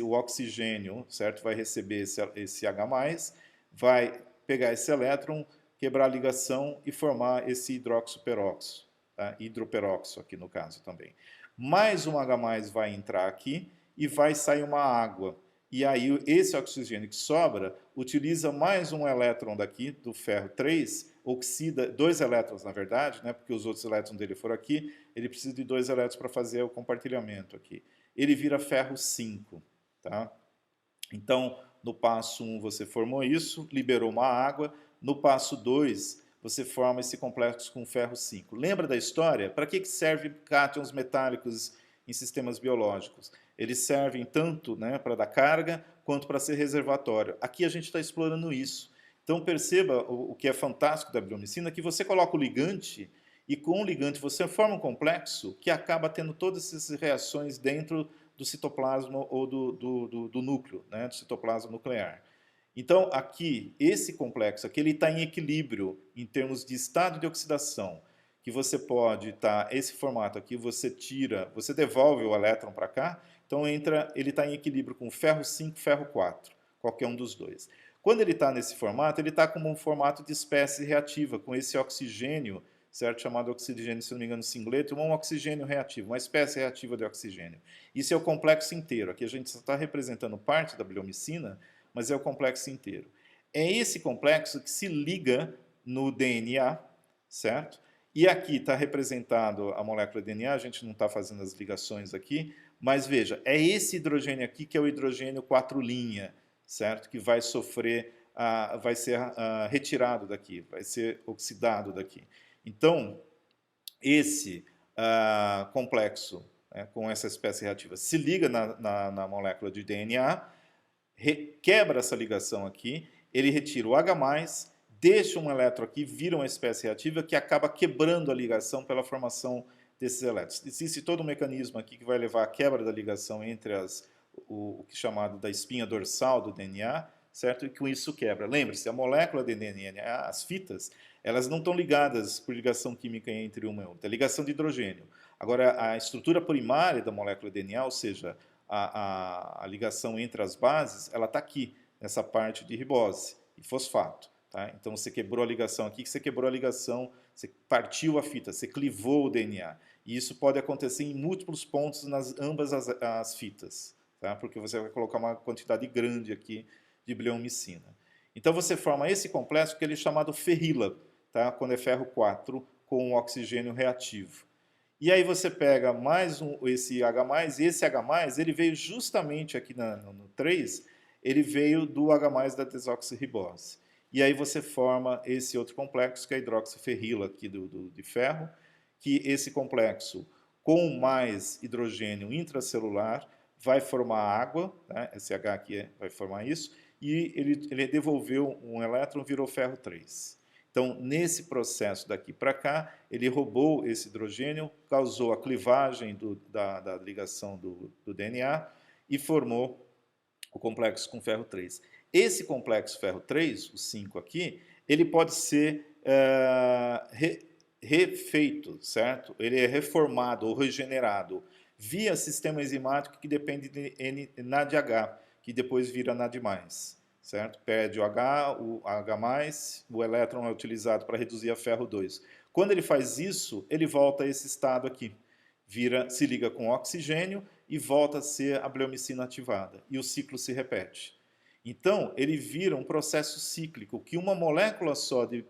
o oxigênio, certo, vai receber esse H+, vai pegar esse elétron, quebrar a ligação e formar esse hidroxoperóxido, tá? Hidroperóxido aqui no caso também. Mais um H+ vai entrar aqui e vai sair uma água. E aí esse oxigênio que sobra utiliza mais um elétron daqui, do ferro 3, oxida, 2 elétrons na verdade, né, porque os outros elétrons dele foram aqui, ele precisa de 2 elétrons para fazer o compartilhamento aqui. Ele vira ferro 5. Tá? Então, no passo 1 você formou isso, liberou uma água, no passo 2 você forma esse complexo com ferro 5. Lembra da história? Para que servem cátions metálicos em sistemas biológicos? Eles servem tanto, né, para dar carga, quanto para ser reservatório. Aqui a gente está explorando isso. Então perceba o que é fantástico da bleomicina, que você coloca o ligante, e com o ligante você forma um complexo que acaba tendo todas essas reações dentro do citoplasma ou do núcleo, né, do citoplasma nuclear. Então, aqui, esse complexo aqui, ele está em equilíbrio em termos de estado de oxidação, que você pode estar, esse formato aqui, você tira, você devolve o elétron para cá, então ele está em equilíbrio com ferro 5, ferro 4, qualquer um dos dois. Quando ele está nesse formato, ele está como um formato de espécie reativa, com esse oxigênio, certo? Chamado oxigênio, se não me engano, singleto, um oxigênio reativo, uma espécie reativa de oxigênio. Isso é o complexo inteiro. Aqui a gente só está representando parte da bleomicina, mas é o complexo inteiro. É esse complexo que se liga no DNA, certo? E aqui está representado a molécula DNA, a gente não está fazendo as ligações aqui, mas veja, é esse hidrogênio aqui que é o hidrogênio 4', certo? Que vai sofrer, vai ser retirado daqui, vai ser oxidado daqui. Então, esse complexo, né, com essa espécie reativa, se liga na molécula de DNA, quebra essa ligação aqui, ele retira o H+, deixa um elétron aqui, vira uma espécie reativa que acaba quebrando a ligação pela formação desses elétrons. Existe todo um mecanismo aqui que vai levar à quebra da ligação entre o que é chamado da espinha dorsal do DNA, certo? E com isso quebra. Lembre-se, a molécula de DNA, as fitas, elas não estão ligadas por ligação química entre uma e outra, é ligação de hidrogênio. Agora, a estrutura primária da molécula de DNA, ou seja, a ligação entre as bases, ela está aqui, nessa parte de ribose e fosfato. Tá? Então você quebrou a ligação aqui, que você quebrou a ligação, você partiu a fita, você clivou o DNA. E isso pode acontecer em múltiplos pontos nas ambas as fitas, tá? Porque você vai colocar uma quantidade grande aqui de bleomicina. Então você forma esse complexo que ele é chamado ferrila, tá? Quando é ferro 4 com oxigênio reativo. E aí você pega mais esse H+, e esse H+, ele veio justamente aqui no 3, ele veio do H+ da desoxirribose. e aí você forma esse outro complexo, que é a hidroxiferrila aqui de ferro, que esse complexo, com mais hidrogênio intracelular, vai formar água, né? Esse H aqui vai formar isso, e ele devolveu um elétron, virou ferro 3. Então, nesse processo daqui para cá, ele roubou esse hidrogênio, causou a clivagem da ligação do DNA e formou o complexo com ferro 3. Esse complexo ferro 3, o 5 aqui, ele pode ser refeito, certo? Ele é reformado ou regenerado via sistema enzimático que depende de NADH, que depois vira NAD+, certo? Perde o H+, o elétron é utilizado para reduzir a ferro 2. Quando ele faz isso, ele volta a esse estado aqui. Se liga com oxigênio e volta a ser a bleomicina ativada. E o ciclo se repete. Então, ele vira um processo cíclico, que uma molécula só de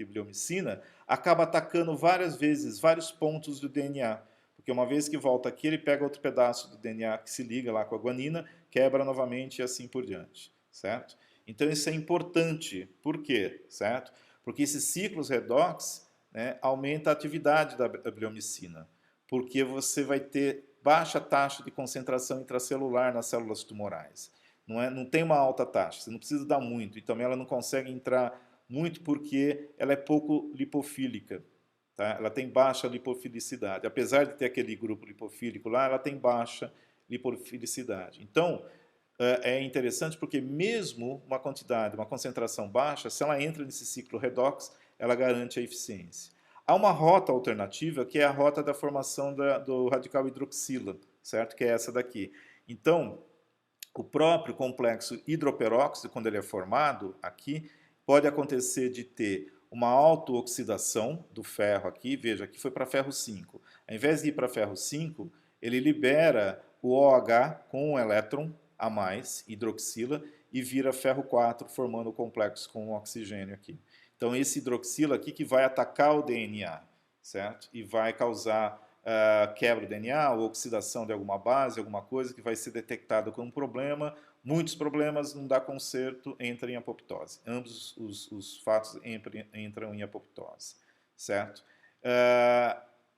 bleomicina acaba atacando várias vezes, vários pontos do DNA. Porque uma vez que volta aqui, ele pega outro pedaço do DNA que se liga lá com a guanina, quebra novamente e assim por diante, certo? Então, isso é importante. Por quê? Certo? Porque esses ciclos redox, né, aumenta a atividade da bleomicina, porque você vai ter baixa taxa de concentração intracelular nas células tumorais. Não tem uma alta taxa, você não precisa dar muito, e também ela não consegue entrar muito porque ela é pouco lipofílica. Tá? Ela tem baixa lipofilicidade. Apesar de ter aquele grupo lipofílico lá, ela tem baixa lipofilicidade. Então, é interessante porque mesmo uma quantidade, uma concentração baixa, se ela entra nesse ciclo redox, ela garante a eficiência. Há uma rota alternativa, que é a rota da formação do radical hidroxila, certo? Que é essa daqui. Então, o próprio complexo hidroperóxido, quando ele é formado aqui, pode acontecer de ter uma autooxidação do ferro aqui, veja, aqui foi para ferro 5. Ao invés de ir para ferro 5, ele libera o OH com um elétron a mais, hidroxila, e vira ferro 4, formando o complexo com o oxigênio aqui. Então, esse hidroxila aqui que vai atacar o DNA, certo? E vai causar quebra do DNA ou oxidação de alguma base, alguma coisa que vai ser detectada como um problema. Muitos problemas não dá conserto, entra em apoptose. Ambos os fatos entram em apoptose, certo?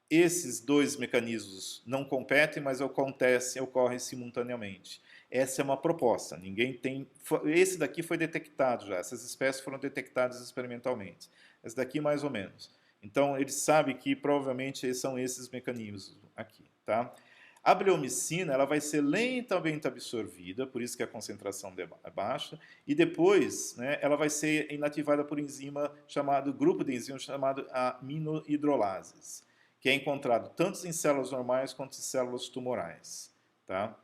Esses dois mecanismos não competem, mas ocorrem simultaneamente. Essa é uma proposta. Ninguém tem. Esse daqui foi detectado já. Essas espécies foram detectadas experimentalmente. Esse daqui mais ou menos. Então, ele sabe que provavelmente são esses mecanismos aqui, tá? A bleomicina, ela vai ser lentamente absorvida, por isso que a concentração é baixa, e depois, né, ela vai ser inativada por grupo de enzimas chamado aminohidrolases, que é encontrado tanto em células normais quanto em células tumorais, tá?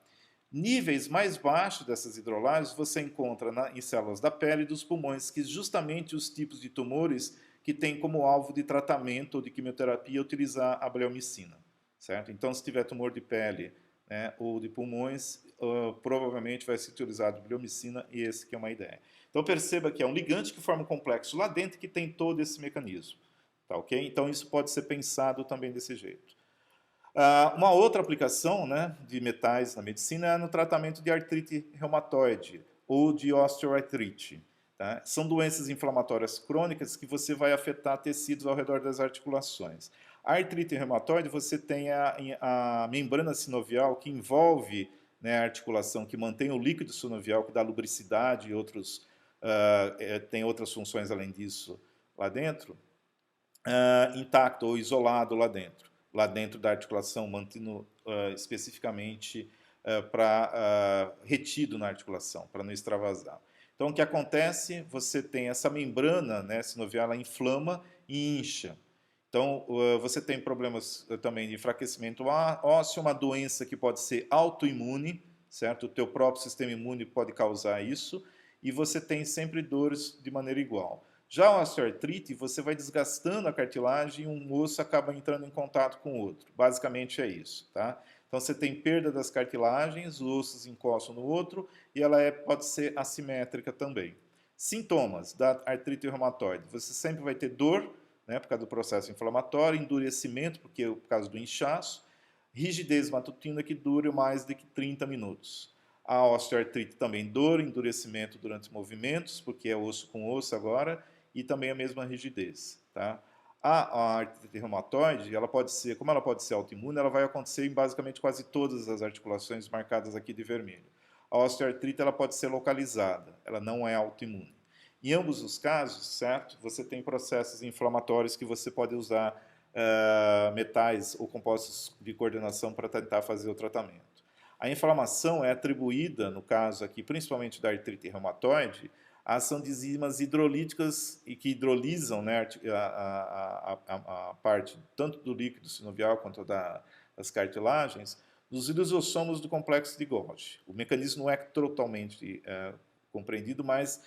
Níveis mais baixos dessas hidrolases você encontra em células da pele e dos pulmões, que justamente os tipos de tumores que tem como alvo de tratamento ou de quimioterapia utilizar a bleomicina, certo? Então, se tiver tumor de pele, né, ou de pulmões, provavelmente vai ser utilizado bleomicina, e esse que é uma ideia. Então, perceba que é um ligante que forma um complexo lá dentro que tem todo esse mecanismo, tá ok? Então, isso pode ser pensado também desse jeito. Uma outra aplicação, né, de metais na medicina é no tratamento de artrite reumatoide ou de osteoartrite. Tá? São doenças inflamatórias crônicas que você vai afetar tecidos ao redor das articulações. A artrite reumatoide, você tem a membrana sinovial que envolve, né, a articulação, que mantém o líquido sinovial, que dá lubricidade e tem outras funções além disso lá dentro, intacto ou isolado lá dentro da articulação, mantendo especificamente retido na articulação, para não extravasar. Então, o que acontece? Você tem essa membrana, né, sinovial, ela inflama e incha. Então, você tem problemas também de enfraquecimento ósseo, uma doença que pode ser autoimune, certo? O teu próprio sistema imune pode causar isso, e você tem sempre dores de maneira igual. Já a osteoartrite, você vai desgastando a cartilagem e um osso acaba entrando em contato com o outro. Basicamente é isso, tá? Então, você tem perda das cartilagens, os ossos encostam no outro, e ela pode ser assimétrica também. Sintomas da artrite reumatoide. Você sempre vai ter dor, né, por causa do processo inflamatório, endurecimento, por causa do inchaço, rigidez matutina que dure mais de 30 minutos. A osteoartrite também, dor, endurecimento durante os movimentos, porque é osso com osso agora, e também a mesma rigidez, tá? A artrite reumatoide, ela pode ser, como ela pode ser autoimune, ela vai acontecer em basicamente quase todas as articulações marcadas aqui de vermelho. A osteoartrite, ela pode ser localizada, ela não é autoimune. Em ambos os casos, certo? Você tem processos inflamatórios que você pode usar metais ou compostos de coordenação para tentar fazer o tratamento. A inflamação é atribuída, no caso aqui, principalmente da artrite reumatoide, à ação de enzimas hidrolíticas e que hidrolisam, né, a parte tanto do líquido sinovial quanto das cartilagens, dos lisossomos do complexo de Golgi. O mecanismo não é totalmente compreendido, mas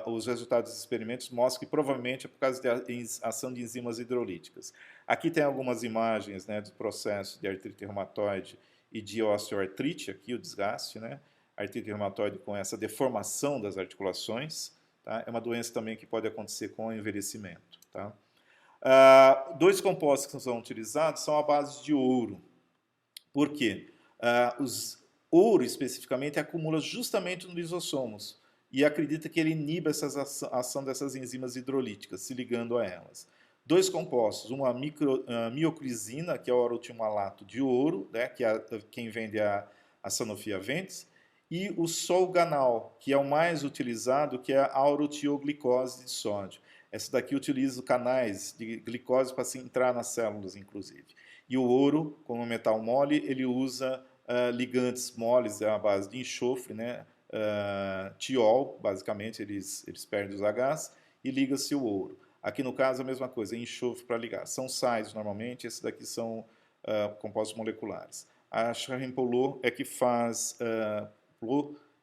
os resultados dos experimentos mostram que provavelmente é por causa da ação de enzimas hidrolíticas. Aqui tem algumas imagens, né, do processo de artrite reumatoide e de osteoartrite, aqui o desgaste, né? Artrite reumatoide com essa deformação das articulações, tá? É uma doença também que pode acontecer com o envelhecimento, tá? Dois compostos que são utilizados são à base de ouro. Por quê? Ouro, especificamente, acumula justamente nos lisossomos e acredita que ele inibe a ação dessas enzimas hidrolíticas, se ligando a elas. Dois compostos, uma miocrisina, que é o orotimalato de ouro, né, que quem vende a Sanofi vende, e o solganal, que é o mais utilizado, que é a orotioglicose de sódio. Essa daqui utiliza canais de glicose para se entrar nas células, inclusive. E o ouro, como metal mole, ele usa ligantes moles à base de enxofre, né? Tiol, basicamente, eles perdem os Hs e liga-se o ouro. Aqui no caso a mesma coisa, enxofre para ligar. São sais normalmente, esses daqui são compostos moleculares. A Charempolor é que faz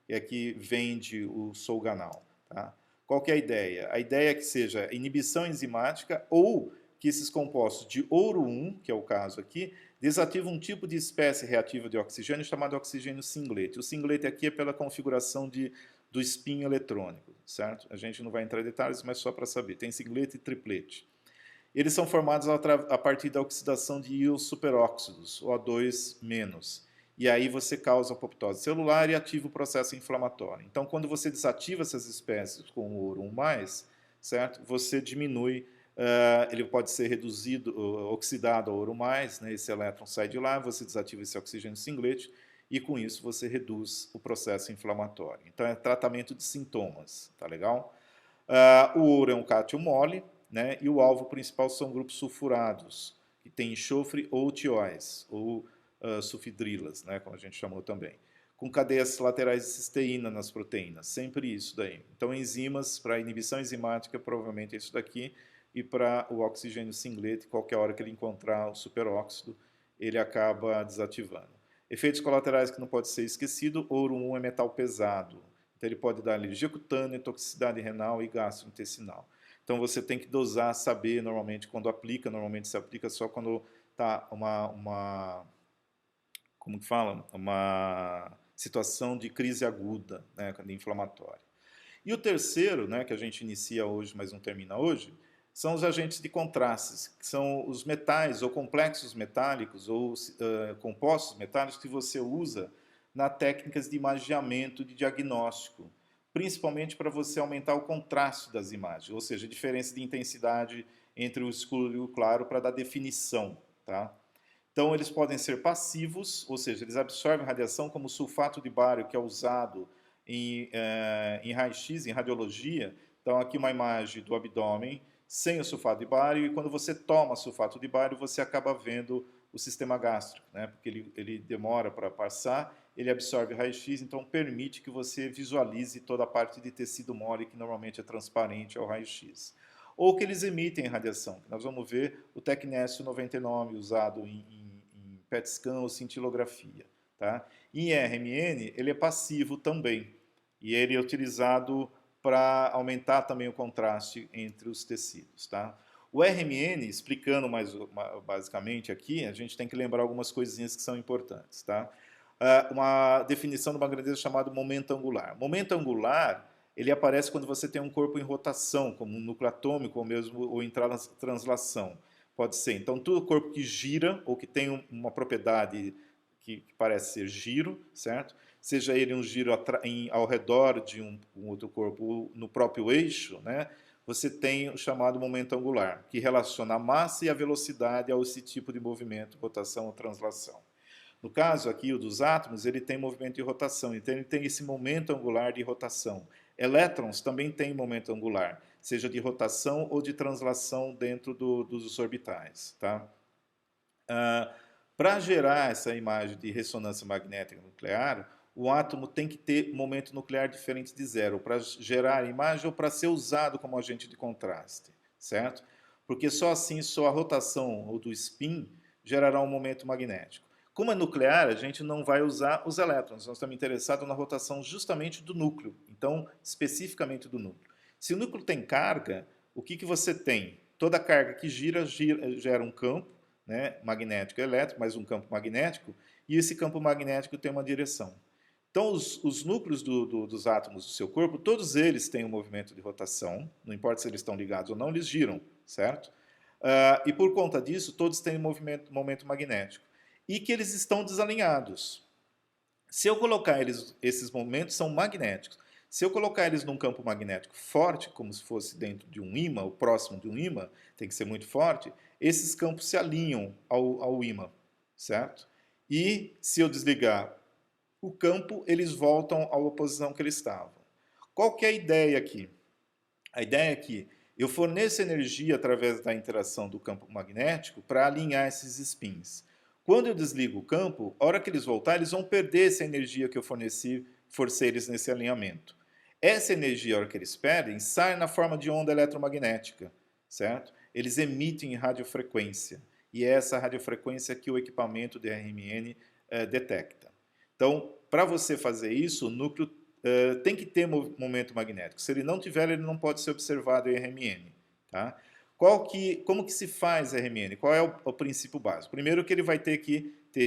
é que vende o solganal. Tá? Qual que é a ideia? A ideia é que seja inibição enzimática ou que esses compostos de ouro 1, que é o caso aqui, desativam um tipo de espécie reativa de oxigênio chamado oxigênio singlete. O singlete aqui é pela configuração do espinho eletrônico, certo? A gente não vai entrar em detalhes, mas só para saber. Tem singlete e triplete. Eles são formados a partir da oxidação de íons superóxidos, O2-. E aí você causa apoptose celular e ativa o processo inflamatório. Então, quando você desativa essas espécies com o ouro 1+, certo? Você diminui, ele pode ser reduzido, oxidado ao ouro+, né? Esse elétron sai de lá, você desativa esse oxigênio singlete e com isso você reduz o processo inflamatório. Então, é tratamento de sintomas, tá legal? O ouro é um cátion mole, né? E o alvo principal são grupos sulfurados, que tem enxofre ou tióis, ou sulfidrilas, né, como a gente chamou também, com cadeias laterais de cisteína nas proteínas, sempre isso daí. Então, enzimas para inibição enzimática, provavelmente é isso daqui, e para o oxigênio singlete, qualquer hora que ele encontrar o superóxido, ele acaba desativando. Efeitos colaterais que não pode ser esquecido, ouro 1 é metal pesado, então ele pode dar alergia cutânea, toxicidade renal e gastrointestinal. Então você tem que dosar, saber normalmente quando aplica, normalmente se aplica só quando está como que fala? Uma situação de crise aguda, né, inflamatória. E o terceiro, né, que a gente inicia hoje, mas não termina hoje, são os agentes de contrastes, que são os metais ou complexos metálicos ou compostos metálicos que você usa nas técnicas de imageamento de diagnóstico, principalmente para você aumentar o contraste das imagens, ou seja, a diferença de intensidade entre o escuro e o claro para dar definição, tá? Então, eles podem ser passivos, ou seja, eles absorvem radiação, como o sulfato de bário, que é usado em raio-x, em radiologia. Então, aqui uma imagem do abdômen sem o sulfato de bário, e quando você toma sulfato de bário, você acaba vendo o sistema gástrico, né? Porque ele demora para passar, ele absorve raio-x, então permite que você visualize toda a parte de tecido mole, que normalmente é transparente ao raio-x. Ou que eles emitem radiação, que nós vamos ver o Tecnésio 99 usado em PET scan ou cintilografia. Tá? Em RMN, ele é passivo também, e ele é utilizado para aumentar também o contraste entre os tecidos. Tá? O RMN, explicando mais basicamente aqui, a gente tem que lembrar algumas coisinhas que são importantes. Tá? Uma definição de uma grandeza chamada momento angular. Momento angular, ele aparece quando você tem um corpo em rotação, como um núcleo atômico ou mesmo ou em translação. Pode ser, então, todo corpo que gira ou que tem uma propriedade que parece ser giro, certo? seja ele um giro ao redor de um outro corpo no próprio eixo, né, você tem o chamado momento angular, que relaciona a massa e a velocidade a esse tipo de movimento, rotação ou translação. No caso aqui, o dos átomos, ele tem movimento de rotação, então ele tem esse momento angular de rotação. Elétrons também têm momento angular, seja de rotação ou de translação dentro dos orbitais. Tá? Para gerar essa imagem de ressonância magnética nuclear, o átomo tem que ter momento nuclear diferente de zero, para gerar a imagem ou para ser usado como agente de contraste, certo? Porque só assim, só a rotação ou do spin gerará um momento magnético. Como é nuclear, a gente não vai usar os elétrons, nós estamos interessados na rotação justamente do núcleo, então, especificamente do núcleo. Se o núcleo tem carga, o que você tem? Toda carga que gira gera um campo, né, magnético e elétrico, mais um campo magnético, e esse campo magnético tem uma direção. Então, os núcleos dos átomos do seu corpo, todos eles têm um movimento de rotação, não importa se eles estão ligados ou não, eles giram, certo? E por conta disso, todos têm momento magnético. E que eles estão desalinhados. Se eu colocar esses momentos são magnéticos. Se eu colocar eles num campo magnético forte, como se fosse dentro de um ímã, ou próximo de um ímã, tem que ser muito forte, esses campos se alinham ao ímã, certo? E se eu desligar o campo, eles voltam à posição que eles estavam. Qual que é a ideia aqui? A ideia é que eu forneço energia através da interação do campo magnético para alinhar esses spins. Quando eu desligo o campo, a hora que eles voltarem, eles vão perder essa energia que eu forcei eles nesse alinhamento. Essa energia, a hora que eles perdem, sai na forma de onda eletromagnética, certo? Eles emitem radiofrequência, e é essa radiofrequência que o equipamento de RMN detecta. Então, para você fazer isso, o núcleo tem que ter momento magnético. Se ele não tiver, ele não pode ser observado em RMN. Tá? Como que se faz RMN? Qual é o princípio básico? Primeiro que ele vai ter que ter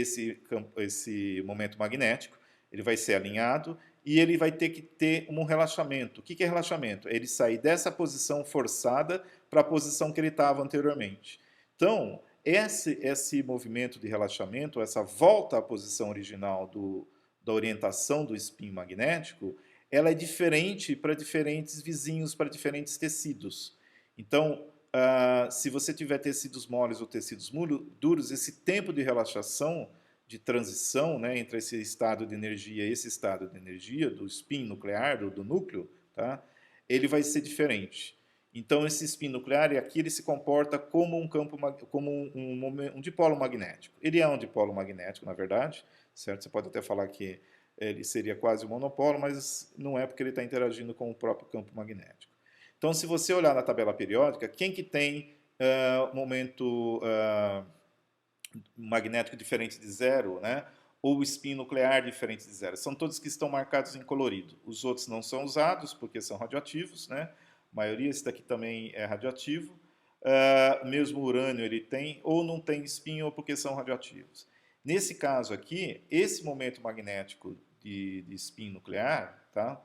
esse momento magnético, ele vai ser alinhado e ele vai ter que ter um relaxamento. O que é relaxamento? É ele sair dessa posição forçada para a posição que ele estava anteriormente. Então, esse movimento de relaxamento, essa volta à posição original da orientação do spin magnético, ela é diferente para diferentes vizinhos, para diferentes tecidos. Então, se você tiver tecidos moles ou tecidos duros, esse tempo de relaxação, de transição, né, entre esse estado de energia e esse estado de energia, do spin nuclear, do núcleo, tá, ele vai ser diferente. Então, esse spin nuclear, aqui ele se comporta como um campo, como um dipolo magnético. Ele é um dipolo magnético, na verdade, certo? Você pode até falar que ele seria quase um monopolo, mas não é porque ele está interagindo com o próprio campo magnético. Então, se você olhar na tabela periódica, quem que tem momento magnético diferente de zero, né? Ou spin nuclear diferente de zero? São todos que estão marcados em colorido. Os outros não são usados porque são radioativos, né? A maioria, esse daqui também é radioativo. Mesmo o urânio ele tem, ou não tem spin, ou porque são radioativos. Nesse caso aqui, esse momento magnético de spin nuclear, tá?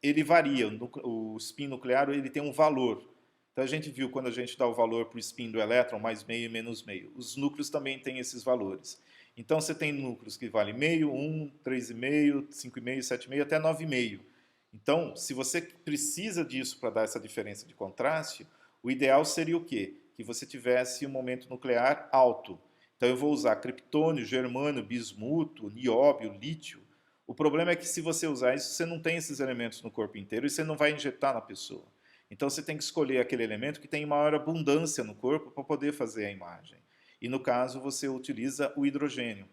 Ele varia. O spin nuclear ele tem um valor. Então a gente viu quando a gente dá o valor para o spin do elétron, mais meio e menos meio. Os núcleos também têm esses valores. Então você tem núcleos que valem meio, 1, 3,5, 5,5, 7,5 até 9,5. Então, se você precisa disso para dar essa diferença de contraste, o ideal seria o quê? Que você tivesse um momento nuclear alto. Então eu vou usar criptônio, germânio, bismuto, nióbio, lítio. O problema é que se você usar isso, você não tem esses elementos no corpo inteiro e você não vai injetar na pessoa. Então você tem que escolher aquele elemento que tem maior abundância no corpo para poder fazer a imagem. E no caso você utiliza o hidrogênio,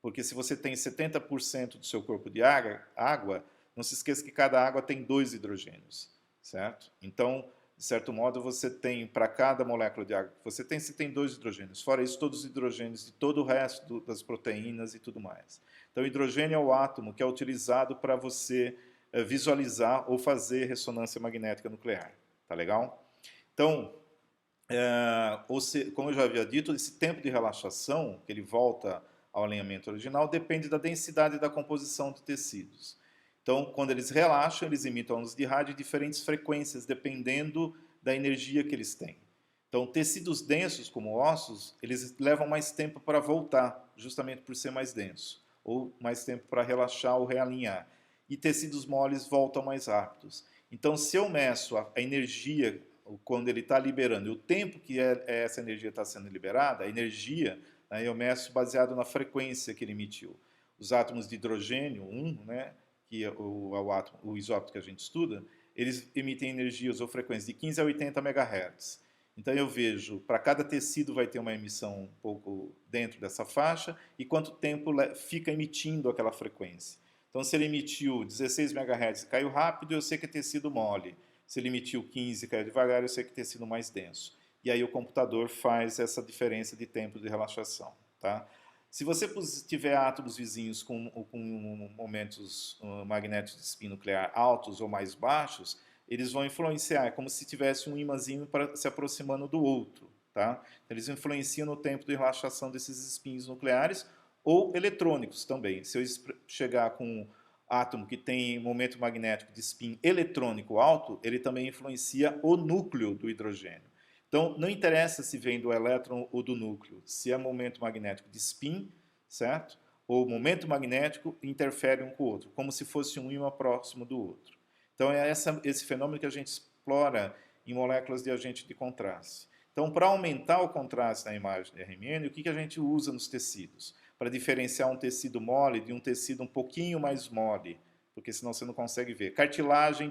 porque se você tem 70% do seu corpo de água, não se esqueça que cada água tem 2 hidrogênios, certo? Então, de certo modo, você tem, para cada molécula de água que você tem 2 hidrogênios. Fora isso, todos os hidrogênios de todo o resto das proteínas e tudo mais. Então, o hidrogênio é o átomo que é utilizado para você visualizar ou fazer ressonância magnética nuclear. Tá legal? Então, como eu já havia dito, esse tempo de relaxação, que ele volta ao alinhamento original, depende da densidade da composição de tecidos. Então, quando eles relaxam, eles emitem ondas de rádio de diferentes frequências, dependendo da energia que eles têm. Então, tecidos densos, como ossos, eles levam mais tempo para voltar, justamente por ser mais denso. ou mais tempo para relaxar ou realinhar. E tecidos moles voltam mais rápidos. Então, se eu meço a energia quando ele está liberando, e o tempo que essa energia está sendo liberada, a energia, né, eu meço baseado na frequência que ele emitiu. Os átomos de hidrogênio, né, que é o isótopo que a gente estuda, eles emitem energias ou frequências de 15 a 80 MHz. Então eu vejo, para cada tecido vai ter uma emissão um pouco dentro dessa faixa e quanto tempo fica emitindo aquela frequência. Então se ele emitiu 16 MHz e caiu rápido, eu sei que é tecido mole. Se ele emitiu 15 e caiu devagar, eu sei que é tecido mais denso. E aí o computador faz essa diferença de tempo de relaxação. Tá? Se você tiver átomos vizinhos com momentos magnéticos de spin nuclear altos ou mais baixos, eles vão influenciar, é como se tivesse um imãzinho se aproximando do outro. Tá? Eles influenciam no tempo de relaxação desses spins nucleares ou eletrônicos também. Se eu chegar com um átomo que tem momento magnético de spin eletrônico alto, ele também influencia o núcleo do hidrogênio. Então, não interessa se vem do elétron ou do núcleo, se é momento magnético de spin, certo? Ou momento magnético interfere um com o outro, como se fosse um ímã próximo do outro. Então, é esse fenômeno que a gente explora em moléculas de agente de contraste. Então, para aumentar o contraste na imagem de RMN, o que a gente usa nos tecidos? Para diferenciar um tecido mole de um tecido um pouquinho mais mole, porque senão você não consegue ver. Cartilagem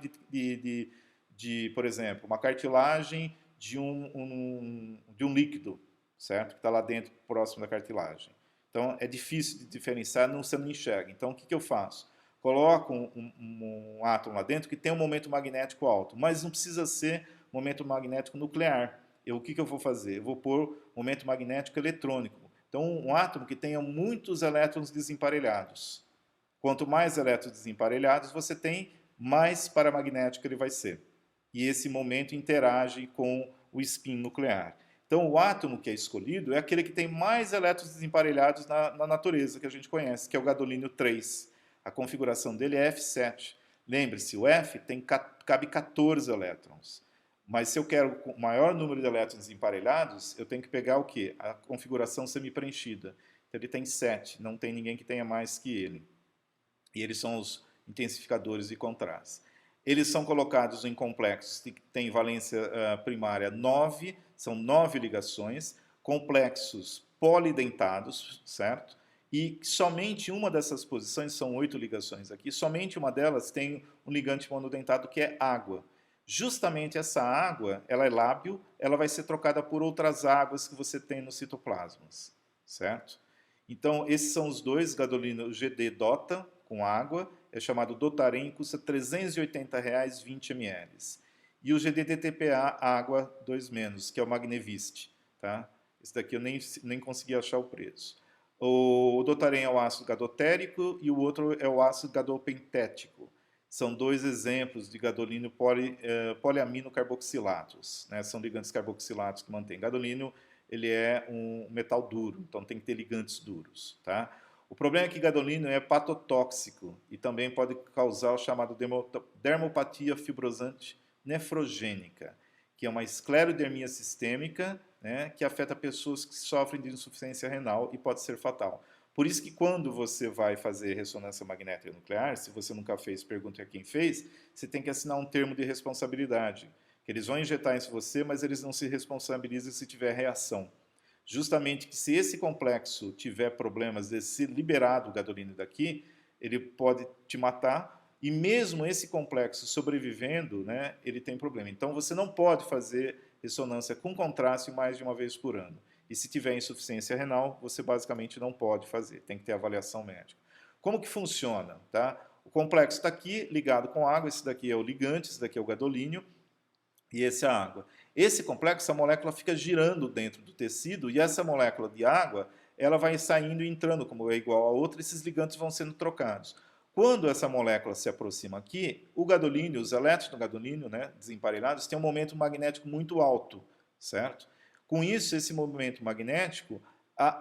por exemplo, uma cartilagem de um líquido, certo? Que está lá dentro, próximo da cartilagem. Então, é difícil de diferenciar, você não enxerga. Então, o que eu faço? Coloco um átomo lá dentro que tem um momento magnético alto, mas não precisa ser momento magnético nuclear. O que eu vou fazer? Eu vou pôr momento magnético eletrônico. Então, um átomo que tenha muitos elétrons desemparelhados. Quanto mais elétrons desemparelhados você tem, mais paramagnético ele vai ser. E esse momento interage com o spin nuclear. Então, o átomo que é escolhido é aquele que tem mais elétrons desemparelhados na natureza, que a gente conhece, que é o gadolínio 3. A configuração dele é F7. Lembre-se, o F cabe 14 elétrons. Mas se eu quero o maior número de elétrons desemparelhados, eu tenho que pegar o quê? A configuração semi-preenchida. Então ele tem 7, não tem ninguém que tenha mais que ele. E eles são os intensificadores de contraste. Eles são colocados em complexos que têm valência primária 9, são 9 ligações, complexos polidentados, certo? E somente uma dessas posições, são 8 ligações aqui, somente uma delas tem um ligante monodentado que é água. Justamente essa água, ela é lábil, ela vai ser trocada por outras águas que você tem nos citoplasmas, certo? Então, esses são os dois, gadolino GD DOTA, com água, é chamado Dotarem, custa R$ 380,00, 20 ml. E o GDDTPA, água 2-, que é o Magnevist. Tá? Esse daqui eu nem consegui achar o preço. O Dotarem é o ácido gadotérico e o outro é o ácido gadopentético. São dois exemplos de gadolínio poliamino carboxilatos. Né? São ligantes carboxilatos que mantêm. Gadolínio ele é um metal duro, então tem que ter ligantes duros. Tá? O problema é que gadolínio é hepatotóxico e também pode causar o chamado dermopatia fibrosante nefrogênica, que é uma esclerodermia sistêmica, né, que afeta pessoas que sofrem de insuficiência renal e pode ser fatal. Por isso que quando você vai fazer ressonância magnética nuclear, se você nunca fez, pergunte a quem fez, você tem que assinar um termo de responsabilidade, que eles vão injetar isso em você, mas eles não se responsabilizam se tiver reação. Justamente que se esse complexo tiver problemas de ser liberado o gadolínio daqui, ele pode te matar, e mesmo esse complexo sobrevivendo, né, ele tem problema. Então você não pode fazer ressonância com contraste mais de uma vez por ano. E se tiver insuficiência renal, você basicamente não pode fazer, tem que ter avaliação médica. Como que funciona? Tá? O complexo está aqui ligado com água, esse daqui é o ligante, esse daqui é o gadolínio, e esse é a água. Esse complexo, a molécula fica girando dentro do tecido e essa molécula de água, ela vai saindo e entrando, como é igual a outra, esses ligantes vão sendo trocados. Quando essa molécula se aproxima aqui, o gadolínio, os elétrons do gadolínio, né, desemparelhados, têm um momento magnético muito alto, certo? Com isso, esse momento magnético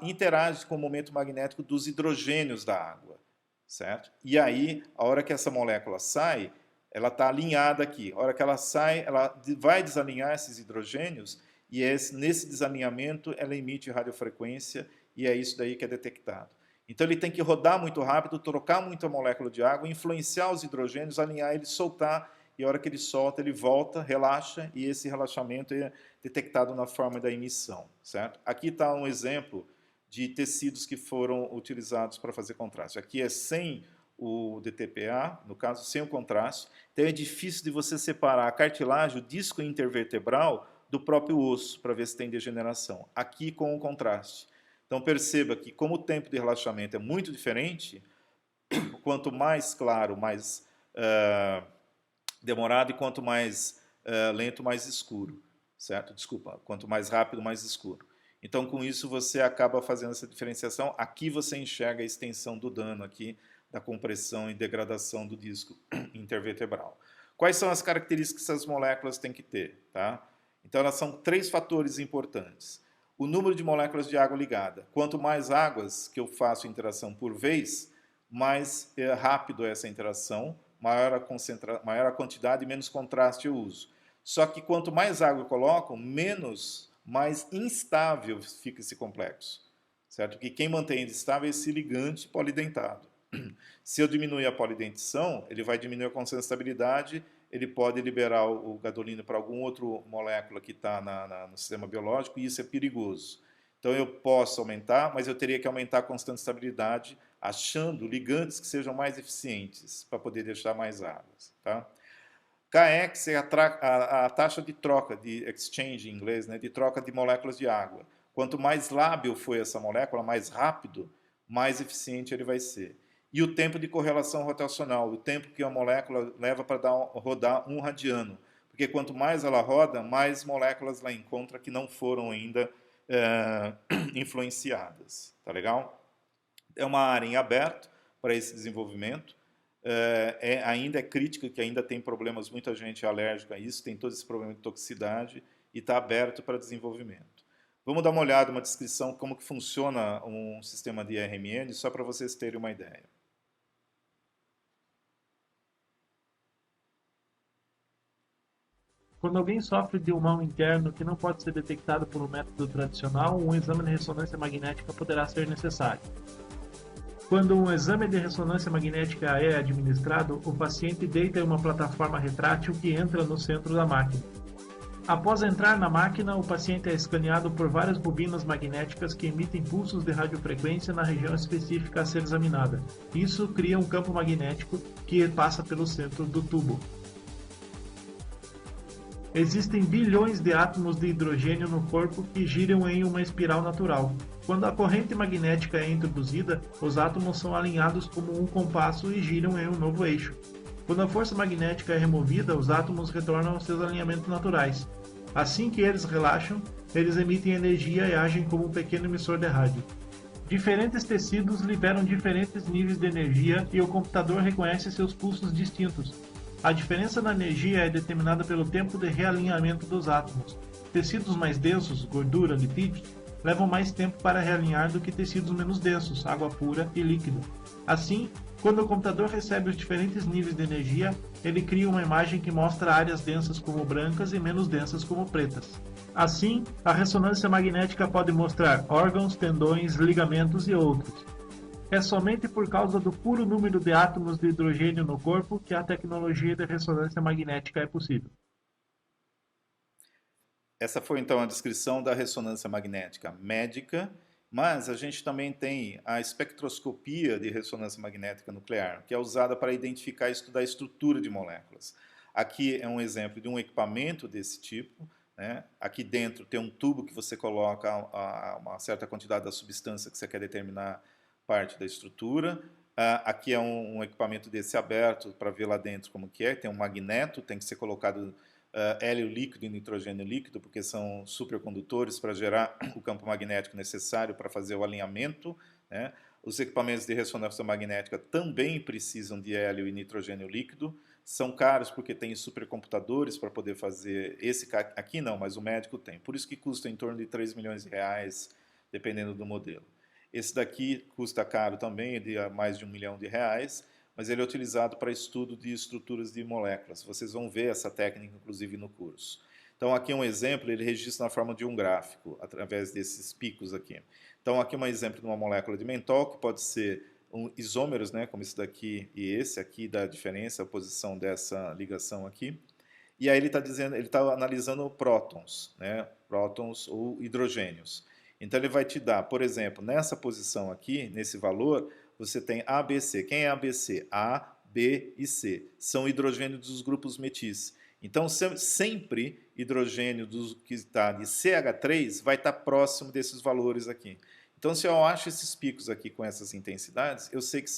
interage com o momento magnético dos hidrogênios da água, certo? E aí, a hora que essa molécula sai, ela está alinhada aqui. A hora que ela sai, ela vai desalinhar esses hidrogênios e nesse desalinhamento ela emite radiofrequência e é isso daí que é detectado. Então ele tem que rodar muito rápido, trocar muita molécula de água, influenciar os hidrogênios, alinhar ele, soltar, e a hora que ele solta, ele volta, relaxa, e esse relaxamento é detectado na forma da emissão, certo? Aqui está um exemplo de tecidos que foram utilizados para fazer contraste. Aqui é sem o DTPA, no caso, sem o contraste. Então é difícil de você separar a cartilagem, o disco intervertebral, do próprio osso, para ver se tem degeneração. Aqui com o contraste. Então perceba que como o tempo de relaxamento é muito diferente, quanto mais claro, mais demorado, e quanto mais lento, mais escuro, certo? Desculpa, quanto mais rápido, mais escuro. Então com isso você acaba fazendo essa diferenciação. Aqui você enxerga a extensão do dano aqui, da compressão e degradação do disco intervertebral. Quais são as características que essas moléculas têm que ter? Tá? Então elas são 3 fatores importantes. O número de moléculas de água ligada. Quanto mais águas que eu faço interação por vez, mais rápido é essa interação, maior a quantidade e menos contraste eu uso. Só que quanto mais água eu coloco, mais instável fica esse complexo. Certo? Porque quem mantém estável é esse ligante polidentado. Se eu diminuir a polidentição, ele vai diminuir a constância de estabilidade, ele pode liberar o gadolino para alguma outra molécula que está no sistema biológico, e isso é perigoso. Então eu posso aumentar, mas eu teria que aumentar a constância de estabilidade, achando ligantes que sejam mais eficientes, para poder deixar mais águas. Tá? Kx é a taxa de troca, de exchange em inglês, né, de troca de moléculas de água. Quanto mais lábil foi essa molécula, mais rápido, mais eficiente ele vai ser. E o tempo de correlação rotacional, o tempo que a molécula leva para rodar um radiano. Porque quanto mais ela roda, mais moléculas ela encontra que não foram ainda influenciadas. Tá legal? É uma área em aberto para esse desenvolvimento. Ainda é crítica, que ainda tem problemas, muita gente é alérgica a isso, tem todo esse problema de toxicidade, e está aberto para desenvolvimento. Vamos dar uma olhada, uma descrição de como que funciona um sistema de RMN, só para vocês terem uma ideia. Quando alguém sofre de um mal interno que não pode ser detectado por um método tradicional, um exame de ressonância magnética poderá ser necessário. Quando um exame de ressonância magnética é administrado, o paciente deita em uma plataforma retrátil que entra no centro da máquina. Após entrar na máquina, o paciente é escaneado por várias bobinas magnéticas que emitem pulsos de radiofrequência na região específica a ser examinada. Isso cria um campo magnético que passa pelo centro do tubo. Existem bilhões de átomos de hidrogênio no corpo que giram em uma espiral natural. Quando a corrente magnética é introduzida, os átomos são alinhados como um compasso e giram em um novo eixo. Quando a força magnética é removida, os átomos retornam aos seus alinhamentos naturais. Assim que eles relaxam, eles emitem energia e agem como um pequeno emissor de rádio. Diferentes tecidos liberam diferentes níveis de energia e o computador reconhece seus pulsos distintos. A diferença na energia é determinada pelo tempo de realinhamento dos átomos. Tecidos mais densos, gordura, lipídios, levam mais tempo para realinhar do que tecidos menos densos, água pura e líquido. Assim, quando o computador recebe os diferentes níveis de energia, ele cria uma imagem que mostra áreas densas como brancas e menos densas como pretas. Assim, a ressonância magnética pode mostrar órgãos, tendões, ligamentos e outros. É somente por causa do puro número de átomos de hidrogênio no corpo que a tecnologia de ressonância magnética é possível. Essa foi então a descrição da ressonância magnética médica, mas a gente também tem a espectroscopia de ressonância magnética nuclear, que é usada para identificar e estudar a estrutura de moléculas. Aqui é um exemplo de um equipamento desse tipo, né? Aqui dentro tem um tubo que você coloca uma certa quantidade da substância que você quer determinar parte da estrutura. Aqui é um equipamento desse aberto para ver lá dentro como que é. Tem um magneto, tem que ser colocado hélio líquido e nitrogênio líquido, porque são supercondutores para gerar o campo magnético necessário para fazer o alinhamento, né? Os equipamentos de ressonância magnética também precisam de hélio e nitrogênio líquido. São caros porque tem supercomputadores para poder fazer. Esse aqui não, mas o médico tem. Por isso que custa em torno de 3 milhões de reais, dependendo do modelo. Esse daqui custa caro também, de mais de 1 milhão de reais, mas ele é utilizado para estudo de estruturas de moléculas. Vocês vão ver essa técnica, inclusive, no curso. Então, aqui um exemplo, ele registra na forma de um gráfico, através desses picos aqui. Então, aqui um exemplo de uma molécula de mentol, que pode ser isômeros, né, como esse daqui e esse aqui, dá a diferença, a posição dessa ligação aqui. E aí ele está dizendo, ele está analisando prótons, né, prótons ou hidrogênios. Então, ele vai te dar, por exemplo, nessa posição aqui, nesse valor, você tem A, B, C. Quem é A, B, C? A, B e C. São hidrogênios dos grupos metis. Então, sempre hidrogênio que está de CH3 vai estar próximo desses valores aqui. Então, se eu acho esses picos aqui com essas intensidades, eu sei que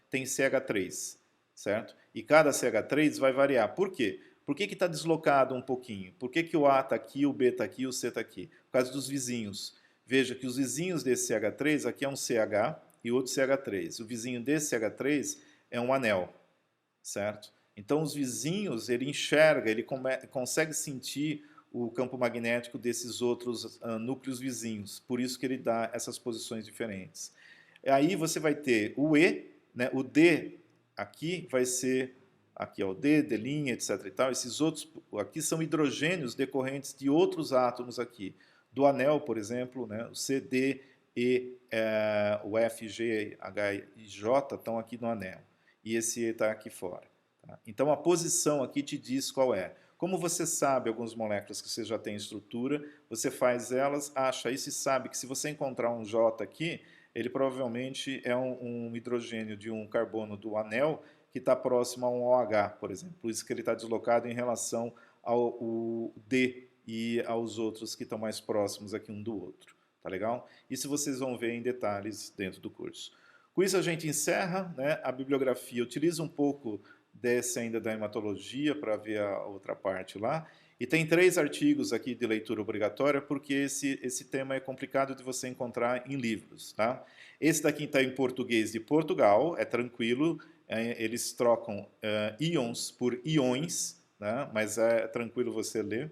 tem CH3, certo? E cada CH3 vai variar. Por quê? Por que está deslocado um pouquinho? Por que o A está aqui, o B está aqui e o C está aqui? Por causa dos vizinhos. Veja que os vizinhos desse CH3, aqui é um CH e outro CH3. O vizinho desse CH3 é um anel, certo? Então, os vizinhos, ele enxerga, ele consegue sentir o campo magnético desses outros núcleos vizinhos. Por isso que ele dá essas posições diferentes. Aí você vai ter o E, né? O D aqui vai ser, aqui é o D, D', etc. e tal. Esses outros aqui são hidrogênios decorrentes de outros átomos aqui. Do anel, por exemplo, né? O C, D, E, o F, G, H e J estão aqui no anel. E esse E está aqui fora. Tá? Então, a posição aqui te diz qual é. Como você sabe algumas moléculas que você já tem estrutura, você faz elas, acha isso e sabe que se você encontrar um J aqui, ele provavelmente é um hidrogênio de um carbono do anel que está próximo a um OH, por exemplo. Por isso que ele está deslocado em relação ao D e aos outros que estão mais próximos aqui um do outro. Tá legal? Isso vocês vão ver em detalhes dentro do curso. Com isso a gente encerra, né, a bibliografia. Utiliza um pouco desse ainda da hematologia para ver a outra parte lá. E tem 3 artigos aqui de leitura obrigatória, porque esse tema é complicado de você encontrar em livros. Tá? Esse daqui está em português de Portugal, é tranquilo, eles trocam íons por iões, né? Mas é tranquilo você ler.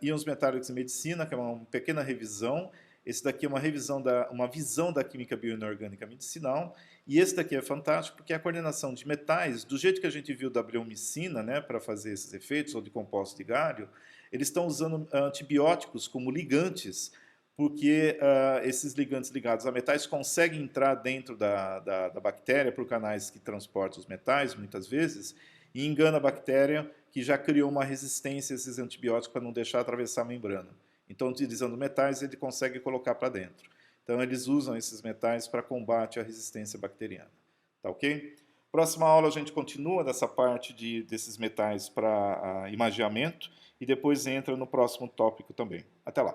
Íons metálicos em medicina, que é uma pequena revisão. Esse daqui é uma visão da química bioinorgânica medicinal. E esse daqui é fantástico porque é a coordenação de metais, do jeito que a gente viu da bleomicina, né, para fazer esses efeitos, ou de compostos de galho, eles estão usando antibióticos como ligantes, porque esses ligantes ligados a metais conseguem entrar dentro da bactéria por canais que transportam os metais, muitas vezes, e engana a bactéria que já criou uma resistência a esses antibióticos para não deixar atravessar a membrana. Então, utilizando metais, ele consegue colocar para dentro. Então, eles usam esses metais para combate à resistência bacteriana. Tá ok? Próxima aula, a gente continua dessa parte desses metais para imageamento e depois entra no próximo tópico também. Até lá!